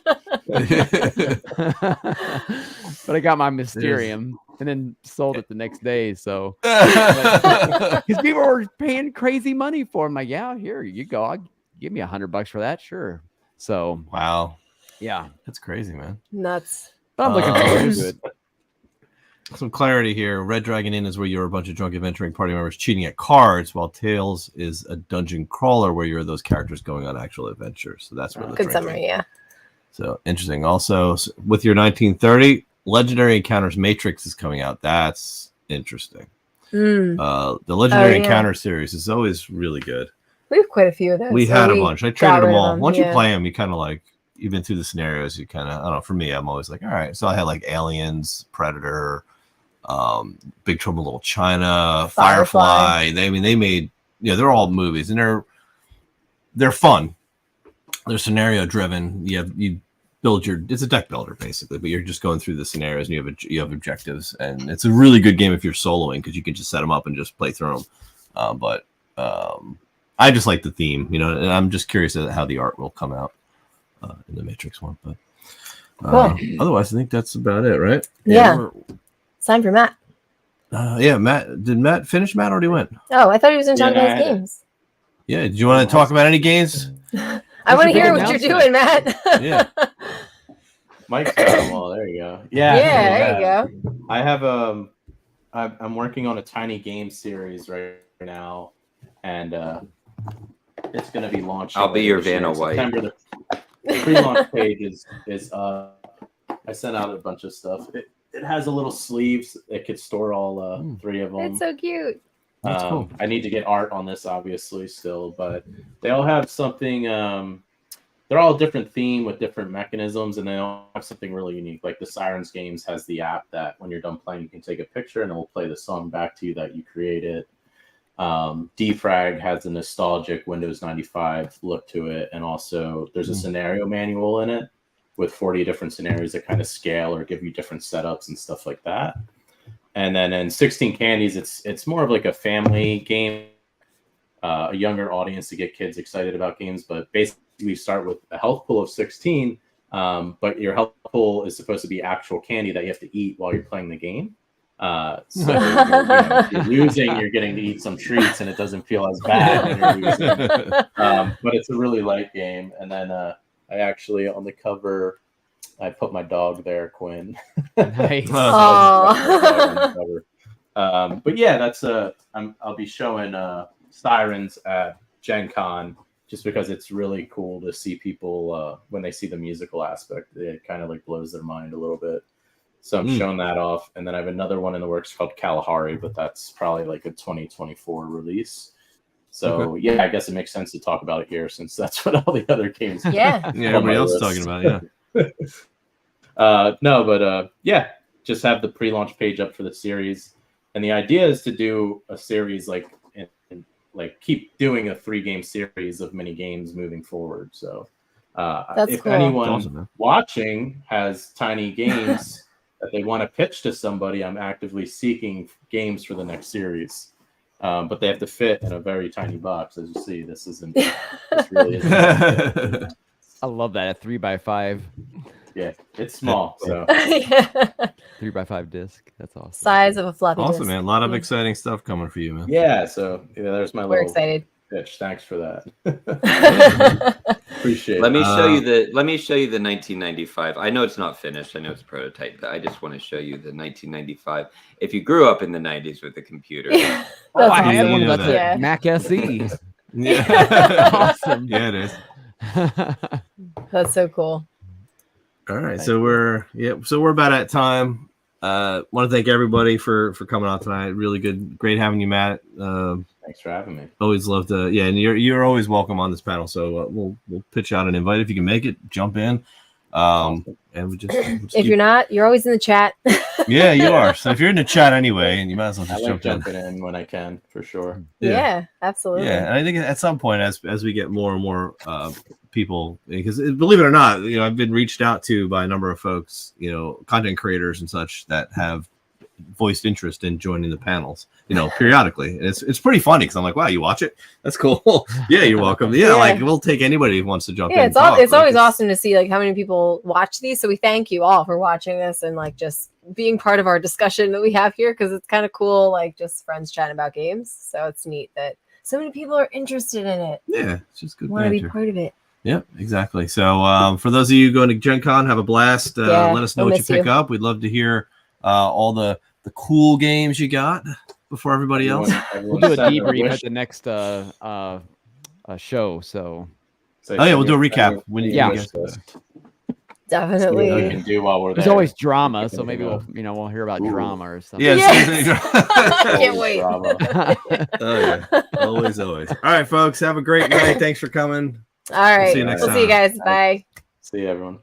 But I got my Mysterium and then sold it the next day. So because people were paying crazy money for them. Like, yeah, here you go. Give me $100 for that. Sure. So wow. Yeah. That's crazy, man. Nuts. But I'm looking forward to it. Some clarity here. Red Dragon Inn is where you're a bunch of drunk adventuring party members cheating at cards, while Tales is a dungeon crawler where you're those characters going on actual adventures. So that's where the good summary, yeah. So interesting. Also, with your 1930 Legendary Encounters Matrix is coming out. That's interesting. The Legendary Encounter series is always really good. We have quite a few of those. We had a bunch. I traded them all. Once you play them, you kind of like, you've been through the scenarios, you kind of, I don't know, for me, I'm always like, all right. So I had like Aliens, Predator, Big Trouble in Little China, Firefly. They made, they're all movies, and they're fun. They're scenario driven. You build it's a deck builder basically, but you're just going through the scenarios and you have objectives, and it's a really good game if you're soloing because you can just set them up and just play through them. But I just like the theme, and I'm just curious how the art will come out in the Matrix one. But cool. Otherwise, I think that's about it, right? Yeah. It's time for Matt. Matt. Did Matt finish? Matt already went. Oh, I thought he was going to talk about his games. Yeah. Did you want to talk about any games? I want to hear what you're doing, Matt. Yeah. Mike's got them all. There you go. There you go. I have I'm working on a tiny game series right now, and it's going to be launched. I'll be your Vanna White. The pre-launch page is I sent out a bunch of stuff. It has a little sleeves that could store all 3 of them. It's so cute. That's cool. I need to get art on this, obviously, still, but they all have something. They're all a different theme with different mechanisms, and they all have something really unique. Like the Sirens games has the app that when you're done playing, you can take a picture and it will play the song back to you that you created. Defrag has a nostalgic Windows 95 look to it, and also there's a scenario manual in it with 40 different scenarios that kind of scale or give you different setups and stuff like that. And then in 16 Candies, it's more of like a family game, a younger audience to get kids excited about games. But basically, we start with a health pool of 16, but your health pool is supposed to be actual candy that you have to eat while you're playing the game. So if you're losing, you're getting to eat some treats, and it doesn't feel as bad when you're losing. But it's a really light game. And then I actually, on the cover, I put my dog there, Quinn. Nice. But yeah, that's I'll be showing Sirens at GenCon just because it's really cool to see people when they see the musical aspect. It kind of like blows their mind a little bit. So I'm showing that off, and then I have another one in the works called Kalahari, but that's probably like a 2024 release. So yeah, I guess it makes sense to talk about it here since that's what all the other games. Yeah. Yeah, everybody else is talking about it. Yeah. Yeah, just have the pre-launch page up for the series, and the idea is to do a series like keep doing a 3-game series of mini games moving forward. So That's if cool. anyone That's awesome, man. watching has tiny games that they want to pitch to somebody, I'm actively seeking games for the next series. But they have to fit in a very tiny box. As you see, this really isn't. I love that. A 3x5. Yeah, it's small. So Yeah. 3x5 disc. That's awesome. Size of a floppy Awesome, disk. man. A lot of exciting stuff coming for you, man. yeah, there's my We're little excited. pitch. Thanks for that. Appreciate Let it. me show you the 1995. I know it's not finished. I know it's a prototype, but I just want to show you the 1995. If you grew up in the 90s with a computer, Yeah. Oh, I That's had one. awesome. That's Yeah. a Mac SE. Yeah. Awesome. Yeah, it is. That's so cool. All right, so we're about at time. Want to thank everybody for coming on tonight. Really great having you, Matt. Thanks for having me. Always love to, and you're always welcome on this panel. So we'll pitch out an invite if you can make it. Jump in, and we'll just If you're not, you're always in the chat. yeah, you are. So if you're in the chat anyway, and you might as well I just like jump in. jumping in when I can, for sure. Yeah, absolutely. Yeah, and I think at some point, as we get more and more people, because believe it or not, I've been reached out to by a number of folks, content creators and such that have voiced interest in joining the panels, periodically. And it's pretty funny because I'm like, wow, you watch it? That's cool. Yeah, you're welcome. Yeah, like we'll take anybody who wants to jump in. It's always awesome to see like how many people watch these. So we thank you all for watching this and like just being part of our discussion that we have here, because it's kind of cool, like just friends chatting about games. So it's neat that so many people are interested in it. Yeah, it's just good. Want to be part of it. Yep, exactly. So for those of you going to GenCon, have a blast. Let us know what you pick up. We'd love to hear all the cool games you got before everybody else. We'll do a debrief at the next show. So we'll do a recap when you guys definitely. We can do while we're there. There's always drama, so maybe we'll hear about drama or something. Yeah, I can't wait. Oh yeah, always. All right, folks, have a great night. Thanks for coming. All right, see you next we'll see you time. guys. Bye. See you, everyone.